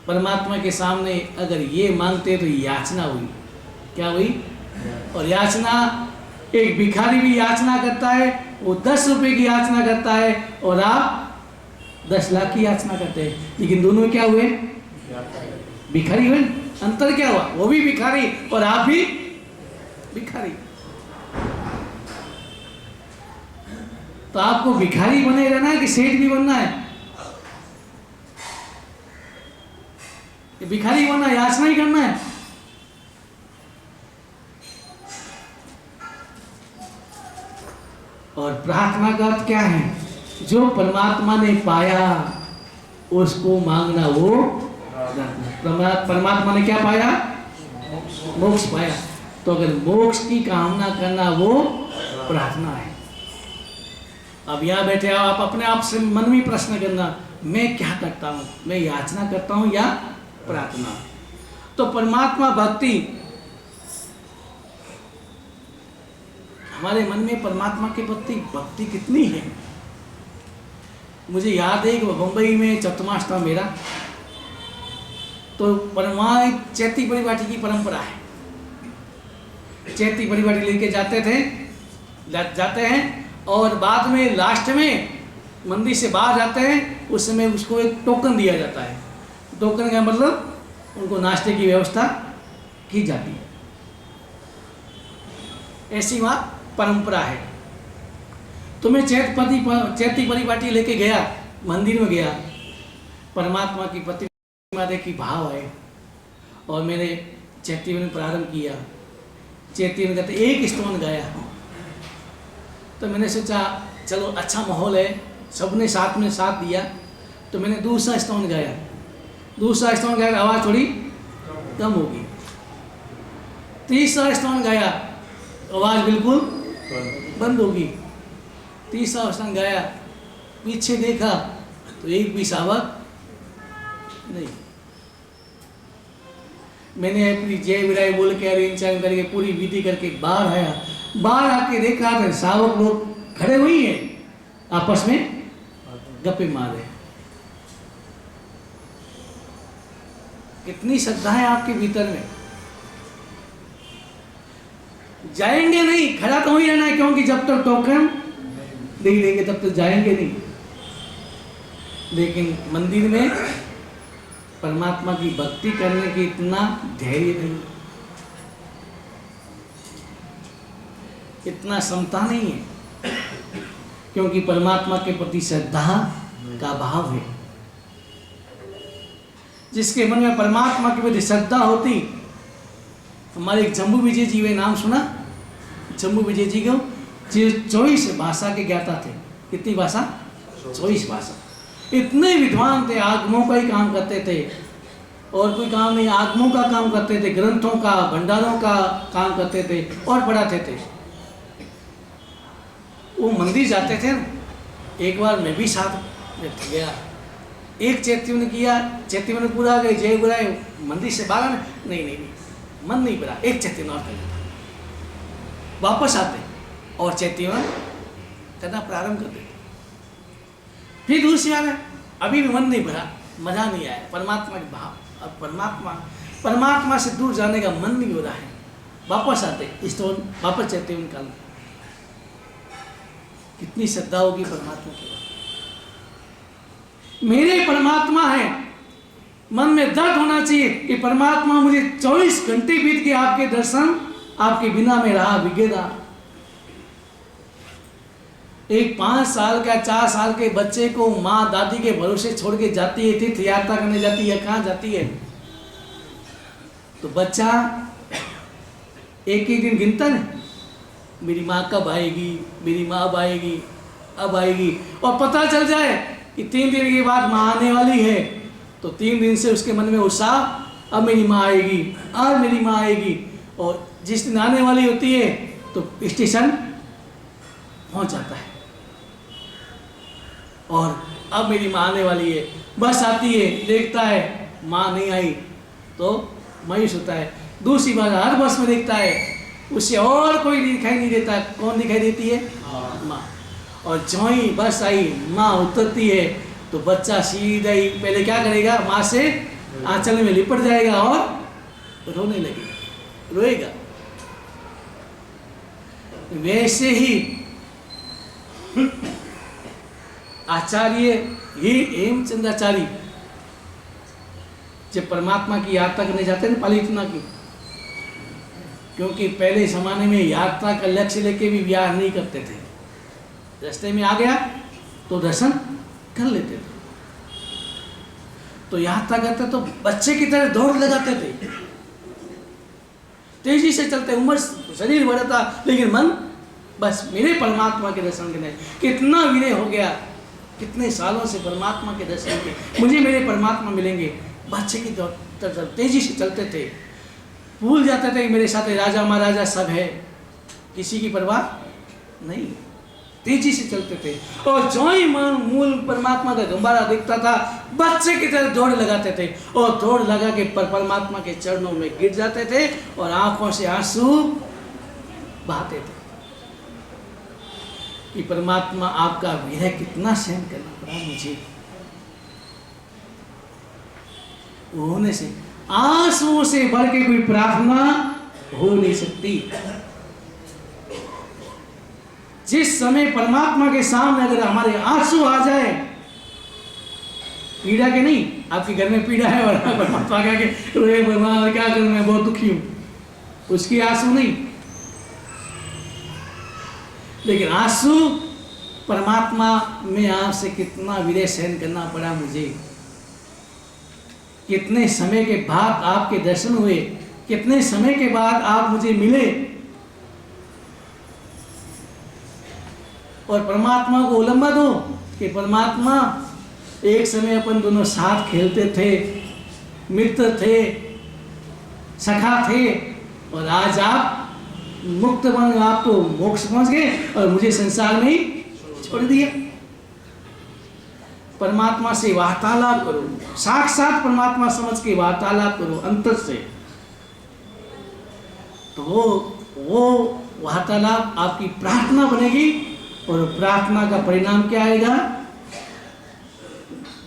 परमात्मा के सामने अगर ये मांगते तो याचना हुई। क्या हुई? और याचना, एक भिखारी भी याचना करता है, वो 10 रुपए की याचना करता है और आप 10 लाख की याचना करते हैं। लेकिन दोनों क्या हुए? भिखारी हुए। अंतर क्या हुआ? वो भी भिखारी और आप भी भिखारी। तो आपको भिखारी बने रहना है कि सेठ भी बनना है? भिखारी बनना, याचना ही करना है। और प्रार्थना का अर्थ क्या है? जो परमात्मा ने पाया उसको मांगना, वो परमात्मा ने क्या पाया? मोक्ष पाया। तो अगर मोक्ष की कामना करना वो प्रार्थना है। अब यहाँ बैठे आप अपने आप से मन में प्रश्न करना, मैं क्या करता हूँ? मैं याचना करता हूँ या प्रार्थना? तो परमात्मा भक्ति, हमारे मन में परमात्मा के प्रति भक्ति कितनी है। मुझे याद है कि बंबई में चतुर्मास था मेरा, तो वहाँ एक चैती परिपाटी की परंपरा है। चैती परिपाटी लेके जाते हैं और बाद में लास्ट में मंदिर से बाहर जाते हैं, उस समय उसको एक टोकन दिया जाता है। टोकन का मतलब उनको नाश्ते की व्यवस्था की जाती है। ऐसी वहाँ परंपरा है। तो मैं चैती परिपाटी लेके गया, मंदिर में गया, परमात्मा की प्रतिमा देखी, भाव आए और मैंने चैती में प्रारंभ किया। चैती में कहते एक स्तवन गाया। तो मैंने सोचा चलो अच्छा माहौल है, सबने साथ में साथ दिया, तो मैंने दूसरा स्तवन गाया। दूसरा स्तवन गाया, आवाज़ थोड़ी कम होगी। तीसरा स्तवन गाया, आवाज़ बिल्कुल बंद होगी। तीसरा स्तवन गाया, पीछे देखा तो एक भी सावक नहीं। मैंने अपनी जय विराय बोल के अरेंजन करके पूरी विधि करके बाहर आया। बाहर आके देखा तो सावक लोग खड़े हुए हैं, आपस में गप्पे मार रहे। कितनी श्रद्धा है आपके भीतर में। जाएंगे नहीं, खड़ा तो ही रहना है, क्योंकि जब तक टोकन नहीं देंगे तब तक जाएंगे नहीं। लेकिन मंदिर में परमात्मा की भक्ति करने की इतना धैर्य नहीं, इतना क्षमता नहीं है, क्योंकि परमात्मा के प्रति श्रद्धा का भाव है। जिसके मन में परमात्मा के प्रति श्रद्धा होती, हमारे एक जम्बू विजय जी वे नाम सुना? जम्बू विजय जी को 24 भाषा के ज्ञाता थे। कितनी भाषा? 24 भाषा। इतने विद्वान थे, आगमों का ही काम करते थे और कोई काम नहीं, आगमों का काम करते थे, ग्रंथों का, भंडारों का काम करते थे और पढ़ाते थे। वो मंदिर जाते थे एक बार मैं भी साथ में गया, एक चैत्यवन किया, चैत्यवन पूरा गए, जय बुराए मंदिर से बाहर नहीं, मन नहीं भरा, एक चैत्यवन और कर देता, वापस आते और चैत्यवन करना प्रारंभ कर देते। फिर दूसरी बार अभी भी मन नहीं भरा, मजा नहीं आया, परमात्मा के भाव, अब परमात्मा से दूर जाने का मन नहीं हो रहा है, वापस आते स्टोन वापस चैत्यवन काल। कितनी श्रद्धा होगी परमात्मा की। मेरे परमात्मा है, मन में दर्द होना चाहिए कि परमात्मा मुझे 24 घंटे बीत के आपके दर्शन, आपके बिना में रहा विगेदा। एक 5 साल का 4 साल के बच्चे को माँ दादी के भरोसे छोड़ के जाती है, तीर्थ यात्रा करने जाती है, कहाँ जाती है, तो बच्चा एक ही दिन गिनता है, मेरी माँ कब आएगी, मेरी माँ अब आएगी, अब आएगी, और पता चल जाए कि 3 दिन के बाद माँ आने वाली है, तो 3 दिन से उसके मन में उत्साह, अब मेरी माँ आएगी, अब मेरी माँ आएगी, और जिस दिन आने वाली होती है तो स्टेशन पहुँच जाता है, और अब मेरी माँ आने वाली है, बस आती है, देखता है माँ नहीं आई तो मायूस होता है। दूसरी बार हर बस में देखता है, उससे और कोई दिखाई नहीं देता, कौन दिखाई देती है, माँ। और जो ही बस आई, माँ उतरती है, तो बच्चा सीधा ही पहले क्या करेगा, माँ से आंचल में लिपट जाएगा और रोने लगेगा, रोएगा। वैसे ही आचार्य ही हेमचंद आचार्य जब परमात्मा की यात्रा करने जाते थे पालीतना की, क्योंकि पहले जमाने में यात्रा का लक्ष्य लेके भी विहार नहीं करते थे, रास्ते में आ गया तो दर्शन कर लेते थे। तो यात्रा करते तो बच्चे की तरह दौड़ लगाते थे, तेजी से चलते, उम्र शरीर बढ़ता लेकिन मन बस मेरे परमात्मा के दर्शन के लिए। कितना विनय हो गया, कितने सालों से परमात्मा के दर्शन के, मुझे मेरे परमात्मा मिलेंगे, बच्चे की दौड़ तेजी से चलते थे, भूल जाते थे कि मेरे साथ राजा महाराजा सब है, किसी की परवाह नहीं, तेजी से चलते थे। और जो ही मूल परमात्मा का गंबारा दिखता था, बच्चे की तरह दौड़ लगाते थे, और दौड़ लगा के परमात्मा के चरणों में गिर जाते थे और आंखों से आंसू बहाते थे कि परमात्मा आपका विरह कितना सहन करना पड़ा मुझे। होने से आंसुओं से बढ़ के कोई प्रार्थना हो नहीं सकती। जिस समय परमात्मा के सामने अगर हमारे आंसू आ जाए, पीड़ा के नहीं, आपके घर में पीड़ा है और परमात्मा का के रोए परमात्मा क्या करूं मैं बहुत दुखी हूं, उसकी आंसू नहीं, लेकिन आंसू परमात्मा में आपसे कितना विरह सहन करना पड़ा मुझे, कितने समय के बाद आपके दर्शन हुए, कितने समय के बाद आप मुझे मिले, और परमात्मा को उल्लंघन दो कि परमात्मा एक समय अपन दोनों साथ खेलते थे, मित्र थे, सखा थे, और आज आप मुक्त बन, आप तो मोक्ष पहुंच गए और मुझे संसार में ही छोड़ दिया। परमात्मा से वार्तालाप करो, साक्षात परमात्मा समझ के वार्तालाप करो अंतर से, तो वो वार्तालाप आपकी प्रार्थना बनेगी, और प्रार्थना का परिणाम क्या आएगा,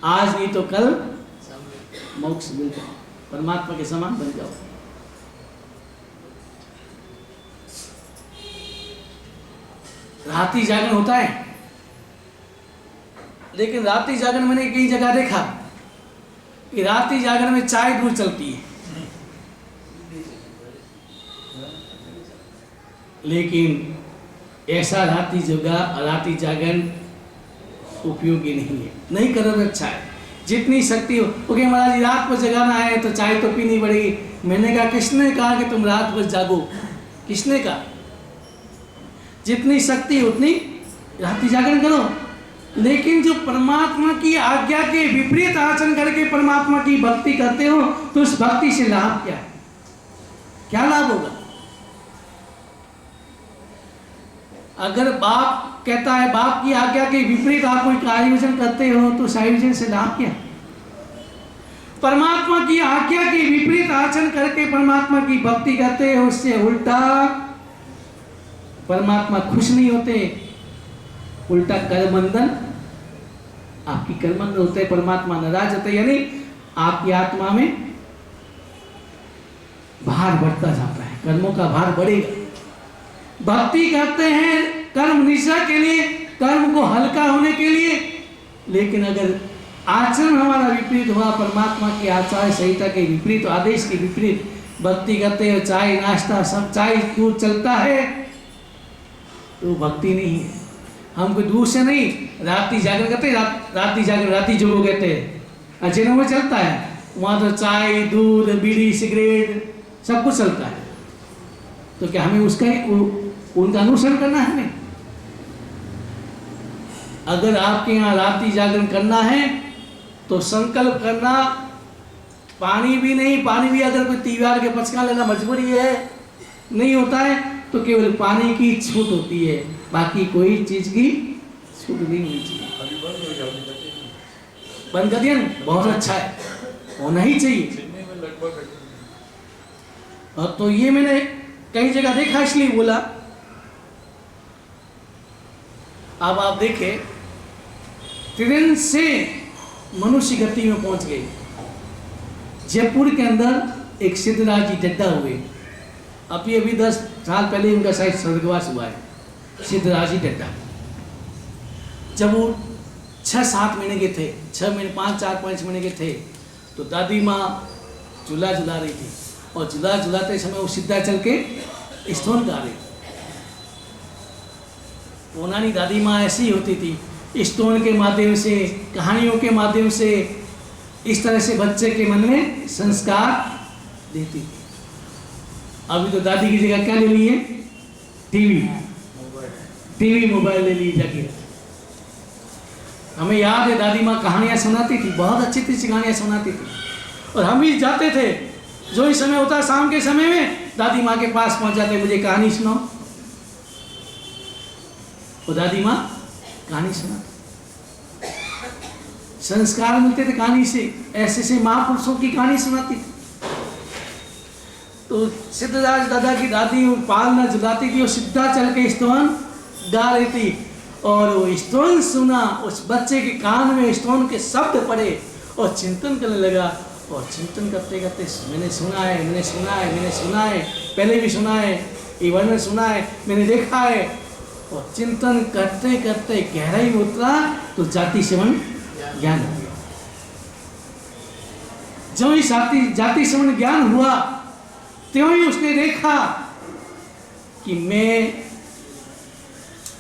आज नहीं तो कल मोक्ष मिल जाओ, परमात्मा के समान बन जाओ। रात्रि जागरण होता है, लेकिन रात्रि जागरण मैंने कई जगह देखा कि रात्रि जागरण में चाय दूध चलती है, लेकिन ऐसा रात्रि जागरण उपयोगी नहीं है, नहीं करो तो अच्छा है। जितनी शक्ति हो, ओके महाराज जी रात को जगाना है तो चाय तो पीनी पड़ेगी। मैंने कहा किसने कहा कि तुम रात भर जागो, किसने कहा? जितनी शक्ति उतनी रात्रि जागरण करो, लेकिन जो परमात्मा की आज्ञा के विपरीत आचरण करके परमात्मा की भक्ति करते हो, तो उस भक्ति से लाभ क्या है, क्या लाभ होगा? अगर बाप कहता है बाप की आज्ञा के विपरीत आप कोई आयोजन करते हो तो उस आयोजन से लाभ क्या? परमात्मा की आज्ञा के विपरीत आचरण करके परमात्मा की भक्ति करते हो, उससे उल्टा परमात्मा खुश नहीं होते, उल्टा करबंधन, आपकी करबंधन होते, परमात्मा नाराज होते, यानी आपकी आत्मा में भार बढ़ता जाता है, कर्मों का भार बढ़ेगा। भक्ति करते हैं कर्म निष्ठा के लिए, कर्म को हल्का होने के लिए, लेकिन अगर आचरण हमारा विपरीत हुआ, परमात्मा की आचार संहिता के विपरीत, आदेश के विपरीत भक्ति करते हो, चाय नाश्ता सब चाय दूध चलता है, तो भक्ति नहीं है। हम कोई दूर से नहीं, रात्रि जागरण करते, रात्रि जागरण, रात्रि जोगो कहते हैं, अजनों में चलता है, वहाँ तो चाय दूध बीड़ी सिगरेट सब कुछ चलता है। तो क्या हमें उसका उनका अनुसरण करना है? हमें अगर आपके यहाँ रात्रि जागरण करना है तो संकल्प करना, पानी भी नहीं, पानी भी अगर कोई त्योहार के पचका लेना मजबूरी है, नहीं होता है तो केवल पानी की छूट होती है, बाकी कोई चीज की छूट नहीं होनी चाहिए। बंद कर दिया ना, बहुत अच्छा है, होना ही चाहिए। और तो ये मैंने कई जगह देखा इसलिए बोला। अब आप देखें, ट्रेन से मनुष्य गति में पहुंच गए। जयपुर के अंदर एक सिद्धराज जी डड्डा हुए, अभी 10 साल पहले उनका शायद स्वर्गवास हुआ है, सिद्धराज जी डड्डा। जब वो 6-7 महीने के थे, 6 महीने 5 महीने के थे, तो दादी माँ झूला झुला रही थी, और झूला झुलाते समय वो सीधा चल के स्तवन गा रही थी। पुरानी दादी माँ ऐसी होती थी, स्तवन के माध्यम से, कहानियों के माध्यम से इस तरह से बच्चे के मन में संस्कार देती थी। अभी तो दादी की जगह क्या ले ली है? टीवी मोबाइल ले ली जाके। हमें याद है दादी माँ कहानियाँ सुनाती थी, बहुत अच्छी अच्छी कहानियाँ सुनाती थी, और हम भी जाते थे, जो ही समय होता शाम के समय में दादी माँ के पास पहुंच जाते, मुझे कहानी सुनाओ। वो दादी माँ कहानी सुना, संस्कार मिलते थे कहानी से, ऐसे से महापुरुषों की कहानी सुनाती थी। तो सिद्धराज दादा की दादी पालना जुलाती थी, और सीधा चल के स्तवन गा रही थी, और वो स्तवन सुना, उस बच्चे के कान में स्तवन के शब्द पड़े और चिंतन करने लगा। और चिंतन करते करते मैंने सुना है, पहले भी सुना है, ये वर्णन सुना है, मैंने देखा है, और चिंतन करते करते गहराई में उतरा तो जाति श्रवण ज्ञान हो गया। जो ही जाति श्रवण ज्ञान हुआ, त्यों ही उसने देखा कि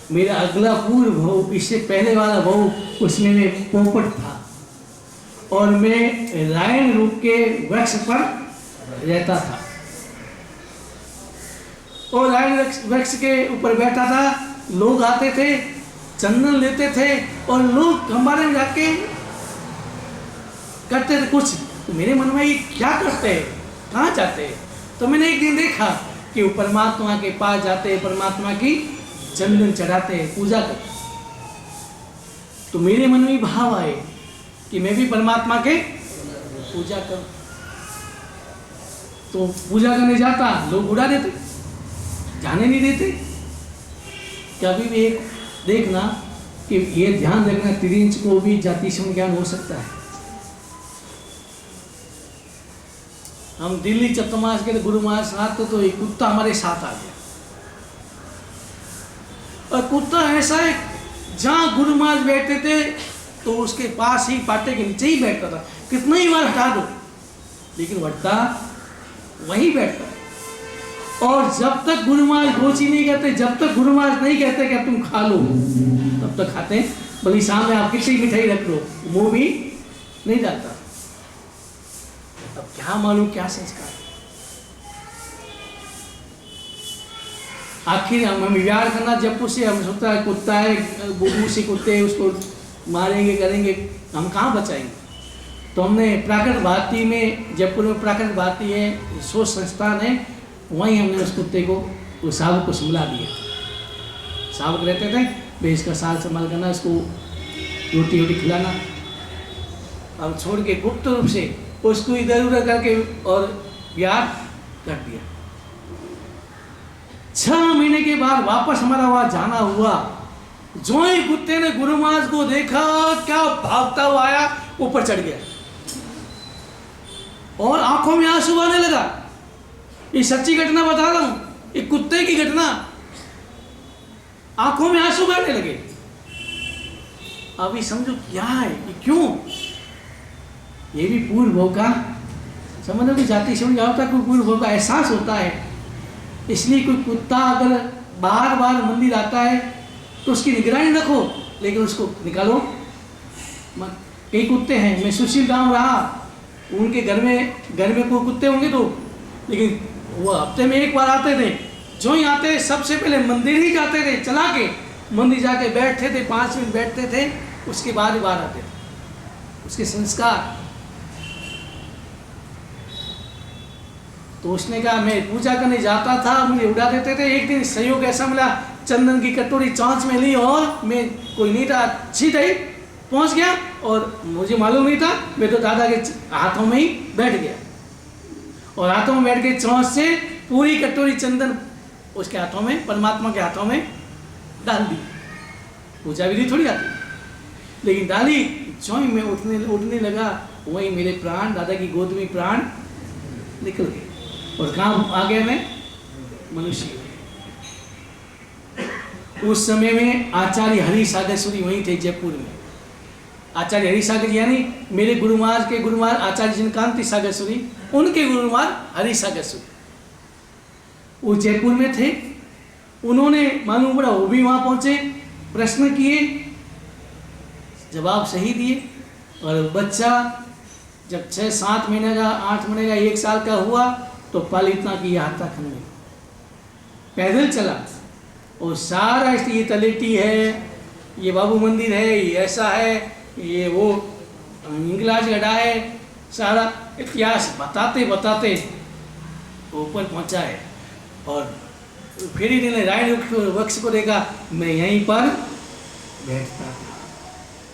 मेरा अगला पूर्व भव, इससे पहले वाला भव, उसमें मैं पोपट था, और मैं रायन रूप के वृक्ष पर रहता था, और रायन वृक्ष के ऊपर बैठा था। लोग आते थे, चंदन लेते थे, और लोग हमारे में जाके करते थे कुछ। तो मेरे मन में ये क्या करते हैं, कहाँ जाते हैं? तो मैंने एक दिन देखा कि वो परमात्मा के पास जाते हैं, परमात्मा की चंदन चढ़ाते हैं, पूजा करते। तो मेरे मन में भाव आए कि मैं भी परमात्मा के पूजा करूं। तो पूजा करने जाता, लोग उड़ा देते, जाने नहीं देते। कभी भी एक देखना कि ये ध्यान रखना, तिरिंच को भी जाति श्रवण ज्ञान हो सकता है। हम दिल्ली चतुर्मास के गुरु महाराज साथ तो एक कुत्ता हमारे साथ आ गया, और कुत्ता ऐसा है, जहाँ गुरु महाराज बैठते थे तो उसके पास ही पाटे के नीचे ही बैठता था। कितना ही बार हटा दो, लेकिन बैठता वहीं बैठता। और जब तक गुरु महाराज गोची नहीं कहते, जब तक गुरु महाराज नहीं कहते कि अब तुम खा लो, तब तक खाते। भले सामने आप कितनी मिठाई रख लो, मुंह भी नहीं जाता। अब क्या मालूम क्या संस्कार। आखिर हम विहार करना जयपुर से, हम सोचता है कुत्ता है, बुबू से कुत्ते, उसको मारेंगे करेंगे, हम कहाँ बचाएंगे। तो हमने प्राकृत भारती में, जयपुर में प्राकृत भारती है, शोध संस्थान है, वहीं हमने उस कुत्ते को, उस शावक को सुला दिया। शावक रहते थे, भाई इसका साल संभाल करना, इसको रोटी वोटी खिलाना। अब छोड़ के गुप्त रूप से उसको इधर उधर करके और ब्याह कर दिया। 6 महीने के बाद वापस हमारा वहां जाना हुआ। जो ही कुत्ते ने गुरु महाराज को देखा, क्या भागता हुआ आया, ऊपर चढ़ गया और आंखों में आंसू आने लगा। ये सच्ची घटना बता रहा हूं, ये कुत्ते की घटना। आंखों में आंसू आने लगे। अभी समझो क्या है, ये क्यों? ये भी पूर्व भोग का, समझो कि जाति समझ आता, कोई पूर्व भोग का एहसास होता है। इसलिए कोई कुत्ता अगर बार बार मंदिर आता है तो उसकी निगरानी रखो, लेकिन उसको निकालो मत। कई कुत्ते हैं, मैं सुशील गांव रहा, उनके घर में कोई कुत्ते होंगे तो, लेकिन वो हफ्ते में एक बार आते थे। जो ही आते सबसे पहले मंदिर ही जाते थे, चला के मंदिर जाके बैठते थे, 5 मिनट बैठते थे, उसके बाद ही बाहर आते थे। उसके संस्कार। तो उसने कहा मैं पूजा करने जाता था, मुझे उड़ा देते थे। एक दिन सहयोग ऐसा मिला, चंदन की कटोरी चांच में ली और मैं कोई नहीं था, सीधा ही पहुंच गया और मुझे मालूम नहीं था, मैं तो दादा के हाथों में ही बैठ गया और हाथों में बैठ के चांच से पूरी कटोरी चंदन उसके हाथों में, परमात्मा के हाथों में डाल दी। पूजा विधि थोड़ी आती, लेकिन डाली। जो ही मैं उठने लगा, वही मेरे प्राण, दादा की गोद में प्राण निकल गए और कहाँ आ गया मैं? मनुष्य। उस समय में आचार्य हरि सागरसुरी वहीं थे, जयपुर में। आचार्य हरि सागर यानी मेरे गुरु महाराज के गुरु महाराज आचार्य जिनकांति सागरसुरी, उनके गुरु महाराज हरि सागरसुरी, वो जयपुर में थे। उन्होंने मालूम पड़ा, वो भी वहाँ पहुँचे, प्रश्न किए, जवाब सही दिए। और बच्चा जब 6-7 महीने का, 8 महीने का, 1 साल का हुआ तो पालितना की यात्रा करने पैदल चला। और सारा ये तलेटी है, ये बाबू मंदिर है, ये ऐसा है, ये वो इंग्लाज गढ़ा है, सारा इतिहास बताते बताते ऊपर पहुंचा है। और फिर ही ने राय वृक्ष को देखा, मैं यहीं पर बैठता था,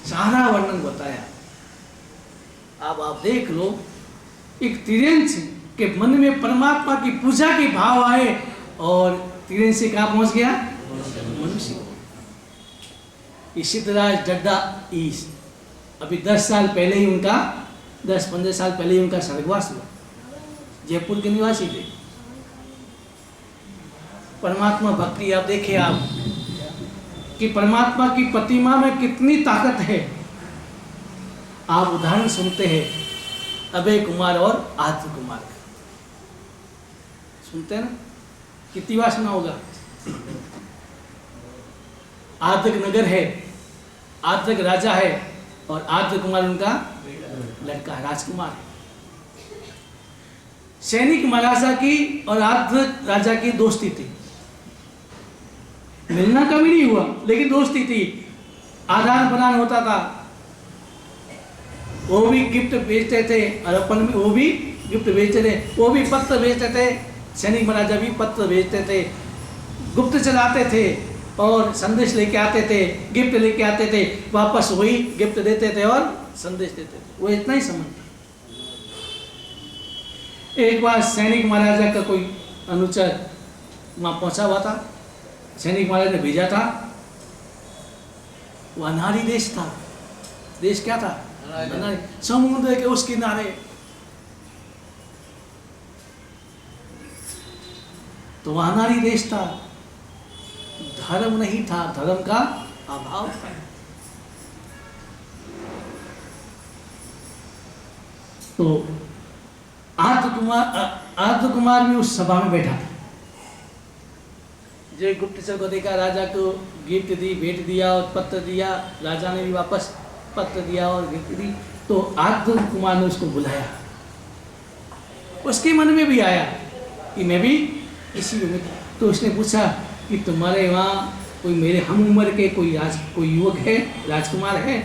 सारा वर्णन बताया। अब आप देख लो, एक तिरंज के मन में परमात्मा की पूजा के भाव आए और तिरंज से कहाँ पहुंच गया? मनुष्य। सिद्धराज डड्डा अभी 10 साल पहले ही उनका, 10-15 साल पहले ही उनका स्वर्गवास हुआ। जयपुर के निवासी थे। परमात्मा भक्ति आप देखे आप कि परमात्मा की प्रतिमा में कितनी ताकत है। आप उदाहरण सुनते हैं अभय कुमार और आद्र कुमार का, सुनते हैं ना, कितनी बार सुना होगा। आद्रक नगर है, आद्रक राजा है और आद्र कुमार उनका लड़का है, राजकुमार। सैनिक महाराजा की और आद्र राजा की दोस्ती थी, मिलना कभी नहीं हुआ लेकिन दोस्ती थी, आदान प्रदान होता था। वो भी गिफ्ट बेचते थे और अपन में वो भी गिफ्ट बेचते थे, वो भी पत्र बेचते थे, सैनिक महाराजा भी पत्र बेचते थे, गुप्त चलाते थे और संदेश लेके आते थे, गिफ्ट लेके आते थे, वापस वही गिफ्ट देते थे और संदेश देते थे। वो इतना ही समझ था। एक बार सैनिक महाराजा का कोई अनुचर वहाँ पहुँचा हुआ था, सैनिक महाराज ने भेजा था। वो अनारी देश था। देश क्या था? अनारी। समुद्र के उस किनारे। तो वह अनारी देश था, धर्म नहीं था, धर्म का अभाव था। तो आद्र कुमार भी उस सभा में बैठा था। जो गुप्तचर को देखा, राजा को गिफ्ट दी, भेंट दिया और पत्र दिया, राजा ने भी वापस पत्र दिया और गिफ्ट दी। तो आद्र कुमार ने उसको बुलाया। उसके मन में भी आया कि मैं भी इसी में। तो उसने पूछा कि तुम्हारे वहाँ कोई मेरे हम उम्र के कोई युवक है, राजकुमार है?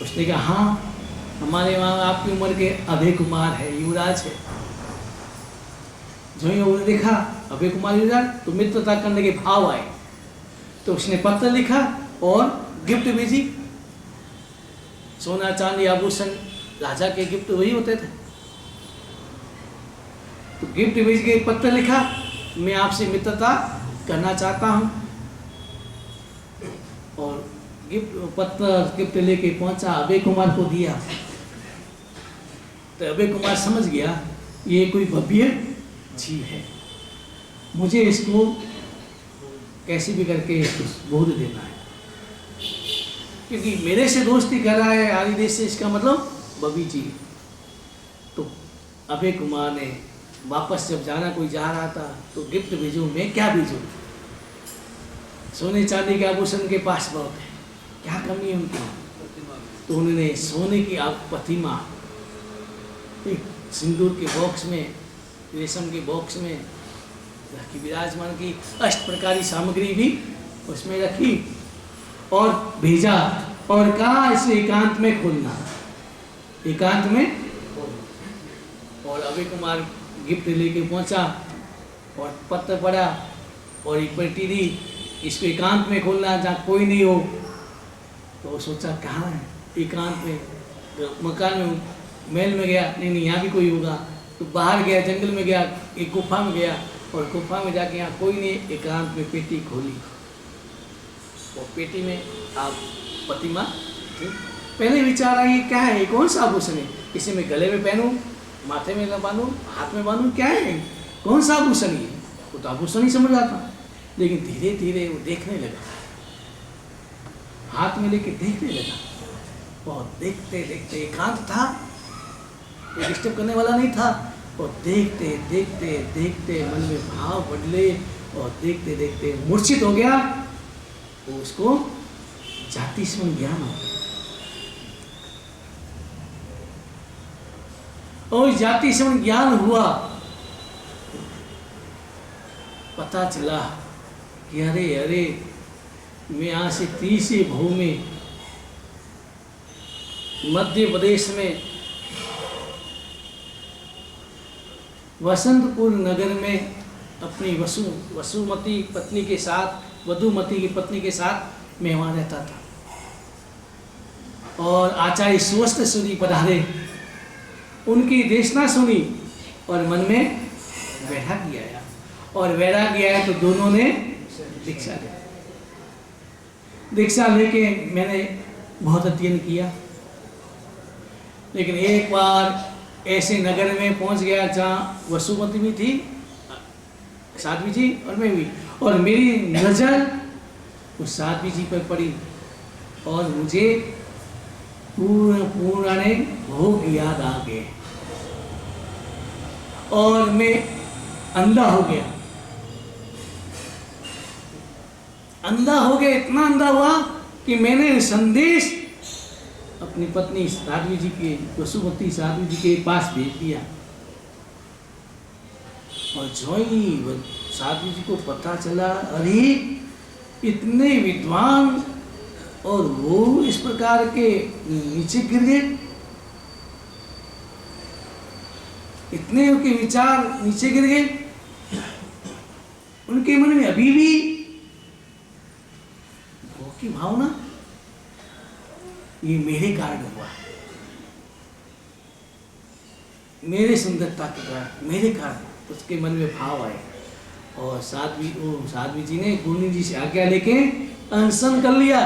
उसने कहा हाँ, हमारे वहाँ आपकी उम्र के अभय कुमार है, युवराज है। जो ही उन्होंने देखा अभय कुमार युवराज, तो मित्रता करने के भाव आए। तो उसने पत्र लिखा और गिफ्ट भेजी। सोना चांदी आभूषण राजा के गिफ्ट वही होते थे। तो गिफ्ट भेज के पत्र लिखा, मैं आपसे मित्रता करना चाहता हूं। और गिफ्ट लेके पहुंचा, अभय कुमार को दिया। तो अभय कुमार समझ गया ये कोई भव्य जीव है, मुझे इसको कैसे भी करके इसको बोध देना है, क्योंकि मेरे से दोस्ती कर रहा है आदि देश से, इसका मतलब भव्य जीव। तो अभय कुमार ने वापस जब जाना, कोई जा रहा था तो गिफ्ट भेजो, मैं क्या भेजूं, सोने चांदी के आभूषण के पास बहुत है, क्या कमी है उनकी। तो उन्होंने सोने की प्रतिमा एक सिंदूर के बॉक्स में, रेशम के बॉक्स में रखी, विराजमान की, 8 प्रकारी सामग्री भी उसमें रखी और भेजा और कहा इसे एकांत में खोलना, एकांत में। और अभय कुमार गिफ्ट लेके पहुंचा और पत्र पढ़ा और एक पट्टी दी, इसको एकांत में खोलना जहाँ कोई नहीं हो। तो सोचा कहाँ है, एकांत में, मकान में, महल में गया, नहीं यहाँ भी कोई होगा। तो बाहर गया, जंगल में गया, एक गुफा में गया और गुफा में जाके यहाँ कोई नहीं, एकांत में पेटी खोली और पेटी में आप प्रतिमा थी। पहले विचार आई क्या है, कौन सा आभूषण है, इसे मैं गले में पहनूं, माथे में बांधूं, हाथ में बांधूं, क्या है, कौन सा आभूषण है। वो तो आभूषण ही समझ आता, लेकिन धीरे धीरे वो देखने लगा, हाथ में लेके देखने लगा और देखते देखते, एकांत था, कोई डिस्टर्ब करने वाला नहीं था, और देखते देखते देखते मन में भाव बदले और देखते देखते मूर्छित हो गया। तो उसको जाति स्मरण ज्ञान हो गया। और जाति स्मरण ज्ञान हुआ, पता चला कि अरे अरे मैं यहाँ से 30 भाव में मध्य प्रदेश में वसंतपुर नगर में अपनी वसुमती पत्नी के साथ, वधुमती की पत्नी के साथ मैं वहाँ रहता था। और आचार्य सुवस्थ सूरी पधारे, उनकी देशना सुनी और मन में वैराग्य आया, और वैराग्य आया तो दोनों ने दीक्षा ली। दीक्षा लेके मैंने बहुत अध्ययन किया, लेकिन एक बार ऐसे नगर में पहुंच गया जहाँ वसुमती भी थी, साध्वी जी और मैं भी, और मेरी नज़र उस साध्वी जी पर पड़ी और मुझे पुराने भोग याद आ गए और मैं अंधा हो गया। अंधा हो गया, इतना अंधा हुआ कि मैंने संदेश अपनी पत्नी साध्वी जी के, वसुमती साध्वी जी के पास भेज दिया। और जो ही साध्वी जी को पता चला, अरे इतने विद्वान और वो इस प्रकार के नीचे गिर गए, इतने उनके विचार नीचे गिर गए, उनके मन में अभी भी भोग की भावना, ये मेरे कारण हुआ, मेरे सुंदरता के कारण, मेरे कारण उसके मन में भाव आए। और साध्वी जी ने गुरु जी से आज्ञा लेके अनशन कर लिया,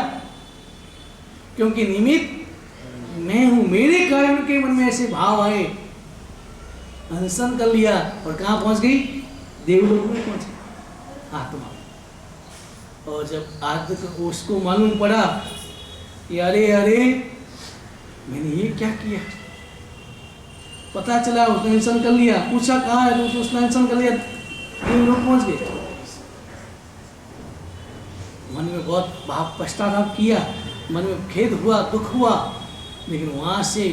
क्योंकि निमित्त मैं हूं, मेरे कारण के मन में ऐसे भाव आए। अनशन कर लिया और कहाँ पहुंच गई, देवलोक में पहुंच गई आत्मा। और जब आज उसको मालूम पड़ा कि अरे अरे मैंने ये क्या किया, पता चला, उसने अनशन कर लिया, पूछा कहाँ है तो उसने अनशन कर लिया, देवलोक पहुंच गए। मन में बहुत भाव पश्चाताप किया, मन में खेद हुआ, दुख हुआ, लेकिन वहाँ से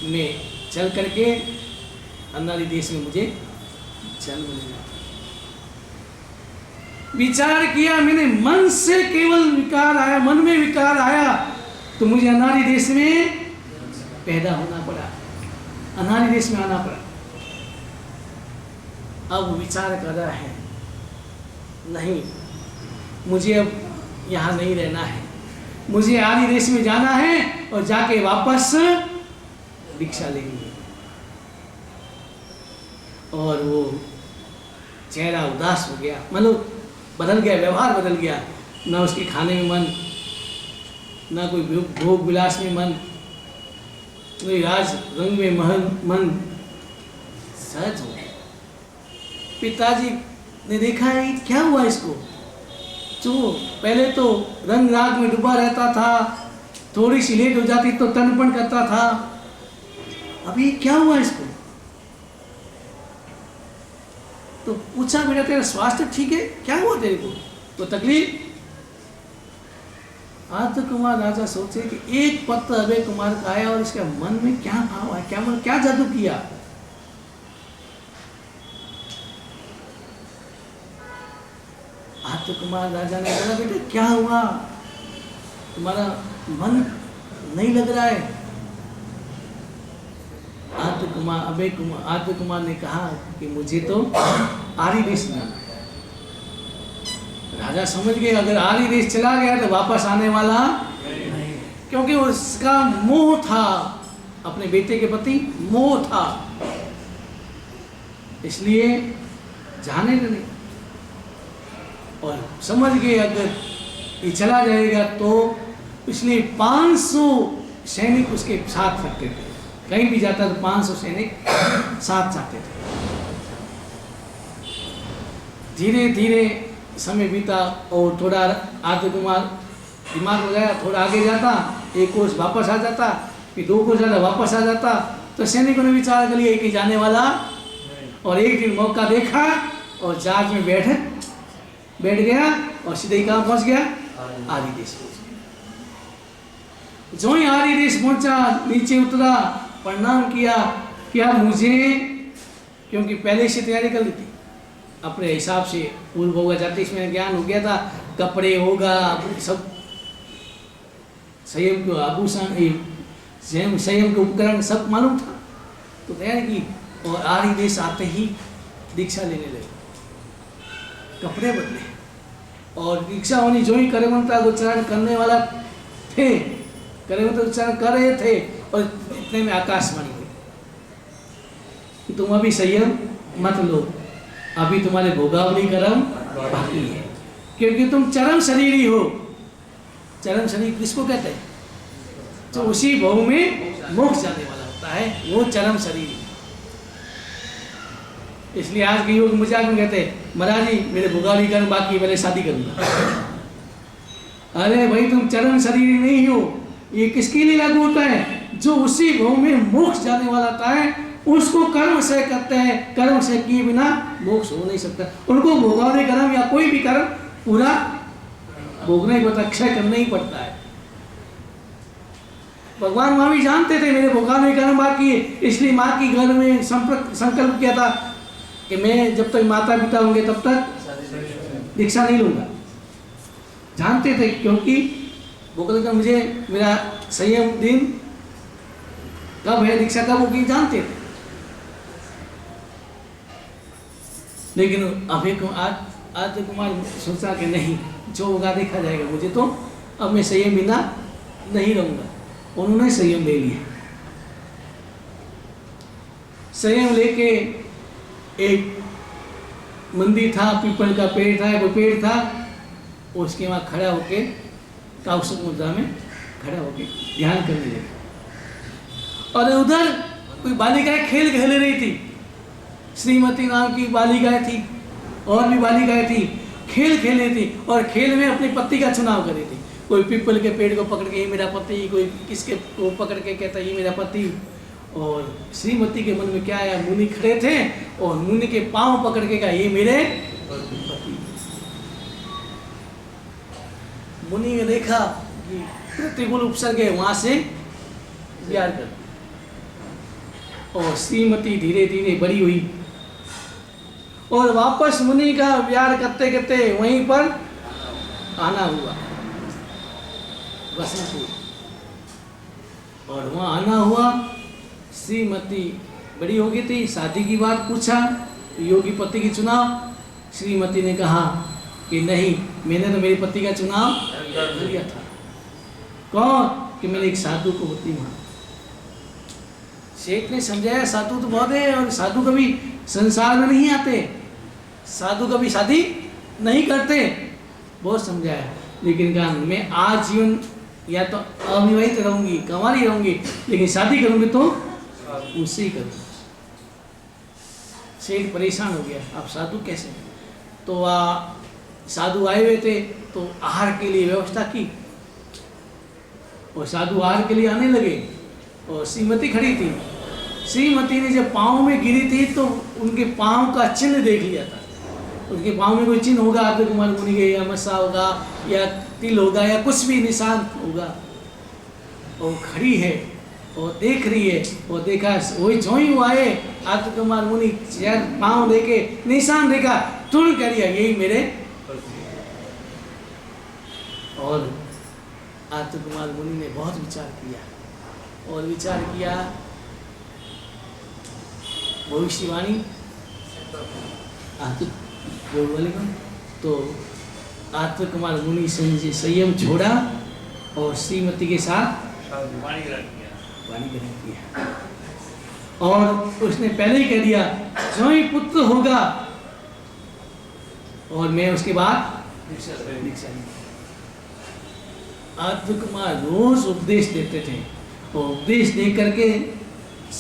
मैं चल करके अनादि देश में मुझे जन्म लेना। विचार किया मैंने, मन से केवल विकार आया, मन में विकार आया तो मुझे अनादि देश में पैदा होना पड़ा, अनादि देश में आना पड़ा। अब विचार कर रहा है, नहीं मुझे अब यहाँ नहीं रहना है, मुझे आदि देश में जाना है और जाके वापस दीक्षा लेनी है। और वो चेहरा उदास हो गया, मतलब बदल गया, व्यवहार बदल गया, ना उसके खाने में मन, ना कोई भोग विलास में मन, कोई राज रंग में मन सहज हो गया। पिताजी ने देखा है क्या हुआ इसको, जो पहले तो रंग राग में डूबा रहता था, थोड़ी सी लेट हो जाती तो तनपन करता था, अभी क्या हुआ इसको। तो पूछा, बेटा तेरा स्वास्थ्य ठीक है, क्या हुआ तेरे को, तो तकलीफ। आदित्य कुमार राजा सोचे कि एक पत्र अभय कुमार का आया और इसका मन में क्या भाव है, क्या जादू किया। आदित्य कुमार राजा ने कहा, बेटे क्या हुआ, तुम्हारा मन नहीं लग रहा है। आदित्य कुमार ने कहा कि मुझे तो आर्य देश जाना है। राजा समझ गए अगर आर्य देश चला गया तो वापस आने वाला नहीं, क्योंकि उसका मोह था, अपने बेटे के प्रति मोह था, इसलिए जाने नहीं। और समझ गए अगर ये चला जाएगा तो इसलिए 500 सैनिक उसके साथ रखते थे, कहीं भी जाता तो 500 सैनिक साथ जाते थे। धीरे धीरे समय बीता और थोड़ा आदित्य कुमार दिमाग लगाया, थोड़ा आगे जाता, एक कोस वापस आ जाता, फिर 2 कोस ज़्यादा वापस आ जाता, तो सैनिकों ने विचार कर लिया कि जाने वाला। और एक दिन मौका देखा और जहाज में बैठ गया और सीधे ही कहाँ पहुँच गया, आर्य देश पहुँच गया। जो ही आर्य देश पहुँचा, नीचे उतरा, प्रणाम किया, क्या मुझे, क्योंकि पहले से तैयारी कर ली थी अपने हिसाब से, पूर्व होगा जाते इसमें ज्ञान हो गया था, कपड़े होगा सब, संयम के आभूषण, संयम के उपकरण सब मालूम था, तो तैयारी की। और आर्य देश आते ही दीक्षा लेने लगे, कपड़े बदले और दीक्षा होनी, जो ही करमंत्र उच्चारण करने वाला थे, करमंत्र उच्चारण कर रहे थे और इतने में आकाशवाणी हुई, तुम अभी संयम मत लो, अभी तुम्हारे भोगावली कर्म बाकी है, क्योंकि तुम चरम शरीरी हो। चरम शरीर किसको कहते हैं, तो उसी भव में मोक्ष जाने वाला होता है, वो चरम शरीर। इसलिए आज के युग मजाक में कहते हैं, महाराज जी मेरे भोगावली कर्म बाकी, पहले शादी करूंगा। अरे भाई तुम चरम शरीर नहीं हो, ये किसके लिए लागू होता है, जो उसी भव में मोक्ष जाने वाला होता है, उसको कर्म से करते हैं, कर्म से किए बिना मोक्ष हो नहीं सकता। उनको भोगावली कर्म या कोई भी कर्म पूरा भोगना ही पड़ता, क्षय करना ही पड़ता है। भगवान माँ भी जानते थे मेरे भोगावली कर्म बाकी है, इसलिए माँ की घर में संकल्प किया था कि मैं जब तक माता पिता होंगे तब तक दीक्षा नहीं लूंगा। जानते थे, क्योंकि भोगावली कर्म मुझे मेरा संयम दिन कब है, दीक्षा कब होगी, जानते थे। लेकिन आदित्य कुमार सोचा कि नहीं, जो होगा देखा जाएगा, मुझे तो अब मैं संयम बिना नहीं रहूंगा। उन्होंने संयम ले लिया। संयम लेके एक मंदिर था, पीपल का पेड़ था, वो पेड़ था, उसके वहाँ खड़ा होके काउसुक मुद्रा में खड़ा होके ध्यान करने लगे। और उधर कोई बालिकाएं खेल खेल रही थी, श्रीमती नाम की बालिकाएं थी, और भी बालिकाएं थी, खेल खेल रही थी, और खेल में अपनी पति का चुनाव कर रही थी। कोई पीपल के पेड़ को पकड़ के ये मेरा पति, कोई किसके को पकड़ के कहता ये मेरा पति। और श्रीमती के मन में क्या आया, मुनि खड़े थे और मुनि के पांव पकड़ के कहा ये मेरे पति। मुनि ने देखा कि प्रतिकूल उपसर्ग है, वहां से प्यार कर, और श्रीमती धीरे धीरे बड़ी हुई और वापस मुनि का प्यार करते करते वहीं पर आना हुआ वसंतपुर। और वहाँ आना हुआ, श्रीमती बड़ी हो गई थी, शादी की बात पूछा, योगी पति की चुनाव। श्रीमती ने कहा कि नहीं, मैंने तो मेरे पति का चुनाव डर गया था। कौन? कि मैंने एक साधु को होती मां। शेख ने समझाया साधु तो बहुत है और साधु कभी संसार में नहीं आते, साधु कभी शादी नहीं करते, बहुत समझाया। लेकिन कहा मैं आजीवन या तो अविवाहित रहूंगी, कंवारी रहूंगी, लेकिन शादी करूंगी तो उससे ही करूंगी। शेख परेशान हो गया, आप साधु कैसे? तो साधु आए हुए थे तो आहार के लिए व्यवस्था की और साधु आहार के लिए आने लगे और श्रीमती खड़ी थी। श्रीमती ने जब पाँव में गिरी थी तो उनके पाँव का चिन्ह देख लिया था। उनके पाँव में कोई चिन्ह होगा, आदित्य कुमार मुनि के, या मसा होगा या तिल होगा या कुछ भी निशान होगा। और खड़ी है और देख रही है और देखा वही जो ही वो आए आदित्य कुमार मुनि पाँव देखे, निशान देखा, तुरंत कह दिया यही मेरे। और आदित्य कुमार मुनि ने बहुत विचार किया और विचार किया, भविष्यवाणी तो आदित्य कुमार मुनि से संयम छोड़ा और श्रीमती के साथ वाणी ग्रहण किया। और उसने पहले ही कह दिया जो ही पुत्र होगा और मैं उसके बाद दीक्षा। आदित्य कुमार रोज उपदेश देते थे और उपदेश दे करके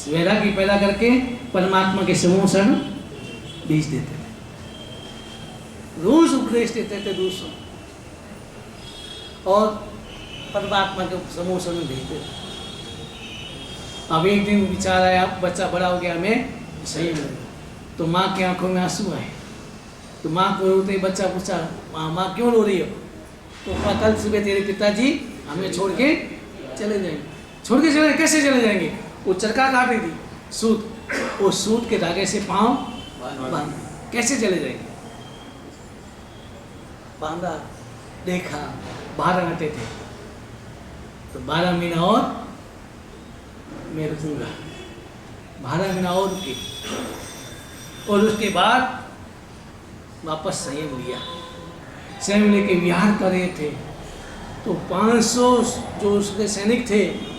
वैरागी पैदा करके परमात्मा के समूह शरण भेज देते थे। रोज उपदेश देते थे दूसरों और परमात्मा के समूह शरण भेजते थे। अब एक दिन विचार आया, बच्चा बड़ा हो गया, मैं सही में, तो माँ की आंखों में आंसू आए। तो माँ को रोते बच्चा पूछा, माँ क्यों रो रही हो? तो कल सुबह तेरे पिताजी हमें छोड़ के चले जाएंगे। छोड़ के चले? कैसे चले जाएंगे? वो चरखा काट रही थी, सूत, वो सूत के धागे से पाँव बांध, कैसे चले जाएंगे? बांधा, देखा 12 घंटे थे तो 12 महीना और मैं रुकूंगा। 12 महीना और रुके और उसके बाद वापस संयम लिया। संयम लेके विहार कर रहे थे तो 500 जो उसके सैनिक थे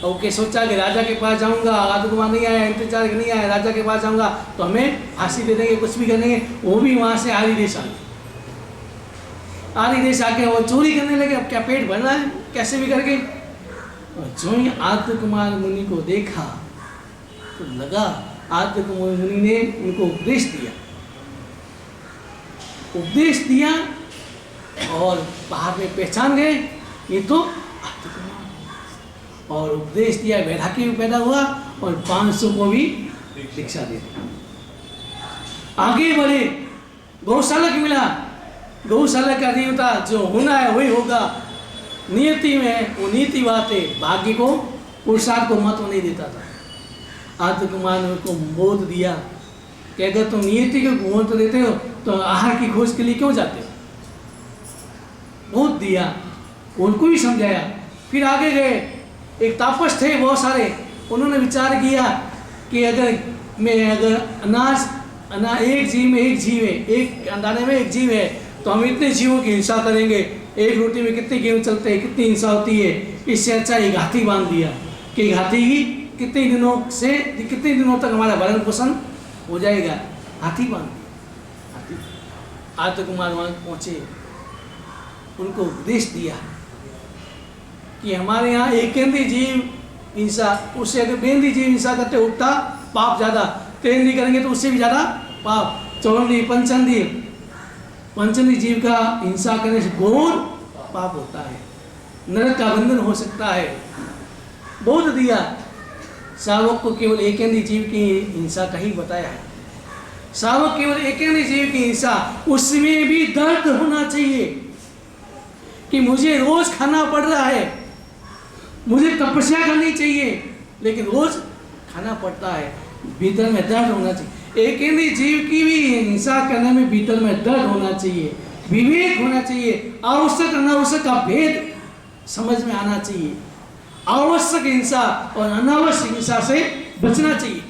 और के सोचा कि राजा के पास जाऊंगा, आदित्य कुमार नहीं आया, इंतजार नहीं आया, राजा के पास जाऊंगा तो हमें फांसी दे देंगे, कुछ भी करेंगे। वो भी वहाँ से आरी देश आके वो चोरी करने लगे। अब क्या पेट भरना है, कैसे भी करके। और जो ही आदित्य कुमार मुनि को देखा तो लगा आदित्य कुमार मुनि ने उनको उपदेश दिया और बाहर में पहचान गए ये तो आदित्य कुमार। और उपदेश दिया, वैराग्य भी पैदा हुआ और 500 को भी दीक्षा दे दी। आगे बढ़े, गौशाला की मिला। गौशाला का नहीं होता, जो होना है वही होगा। नियति में वो नीति बात है, भाग्य को पुरुषार्थ को महत्व नहीं देता था। आदित्य कुमार ने उनको बोध दिया कि अगर तुम नियति को महत्व देते हो तो आहार की खोज के लिए क्यों जाते हो। बोध दिया, उनको भी समझाया। फिर आगे गए, एक तापस थे बहुत सारे, उन्होंने विचार किया कि अगर अनाज एक जीव में एक जीव है, एक दाने में एक जीव है तो हम इतने जीवों की हिंसा करेंगे, एक रोटी में कितने गेहूँ चलते हैं, कितनी हिंसा होती है। इससे अच्छा एक हाथी बांध दिया कि हाथी ही कितने दिनों तक हमारा भरण पोषण हो जाएगा। हाथी बांध दिया। आदित्य कुमार वहाँ पहुँचे, उनको उपदेश दिया कि हमारे यहाँ एक केंद्रीय जीव हिंसा, उससे अगर बेंद्रीय जीव हिंसा करते उठता पाप ज़्यादा, त्रिंद्रीय करेंगे तो उससे भी ज़्यादा पाप। चौंद्रीय पंचंद्रीय जीव का हिंसा करने से घोर पाप होता है, नरक का बंधन हो सकता है। बोध दिया। शावक को केवल एकेंद्रीय जीव की हिंसा का ही बताया है। शावक केवल एकेंद्रीय जीव की हिंसा, उसमें भी दर्द होना चाहिए कि मुझे रोज खाना पड़ रहा है, मुझे तपस्या करनी चाहिए लेकिन रोज खाना पड़ता है, भीतर में दर्द होना चाहिए। एक इंद्रिय जीव की भी हिंसा करने में भीतर में दर्द होना चाहिए, विवेक होना चाहिए, आवश्यक अनावश्यक का भेद समझ में आना चाहिए। आवश्यक हिंसा और अनावश्यक हिंसा से बचना चाहिए।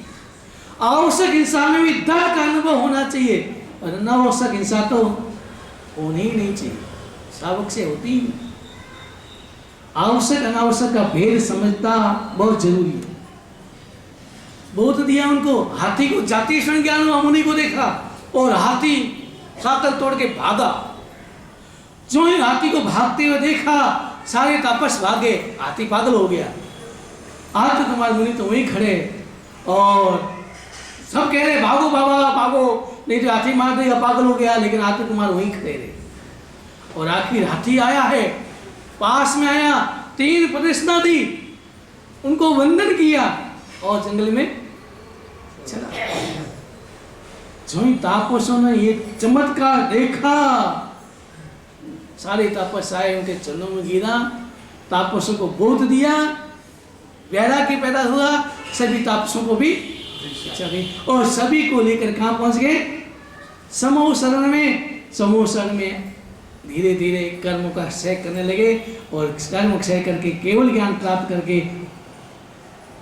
आवश्यक हिंसा में भी दर्द का अनुभव होना चाहिए और अनावश्यक हिंसा तो होनी ही नहीं चाहिए। शावक से होती ही नहीं। आवश्यक अनावश्यक का भेद समझना बहुत जरूरी है। बोध दिया उनको, हाथी को जाति क्षण ज्ञान हुआ, मुनि को देखा और हाथी साकल तोड़ के भागा। जो ही हाथी को भागते हुए देखा सारे तापस भागे, हाथी पागल हो गया। आदित्य कुमार मुनि तो वहीं खड़े और सब कह रहे भागो बाबा भागो, नहीं तो हाथी मार देगा, पागल हो गया। लेकिन आदित्य कुमार वहीं खड़े रहे और आखिर हाथी आया है, पास में आया, 3 प्रदक्षिणा दी, उनको वंदन किया और जंगल में चला। जो ही तापसों ने ये चमत्कार देखा, सारे तापस आए, उनके चरणों में गिरा, तापसों को बोध दिया, वैराग्य पैदा हुआ, सभी तापसों को भी और सभी को लेकर कहाँ पहुंच गए? समूह शरण में। समूह शरण में धीरे धीरे कर्मों का क्षय करने लगे और कर्म क्षय करके केवल ज्ञान प्राप्त करके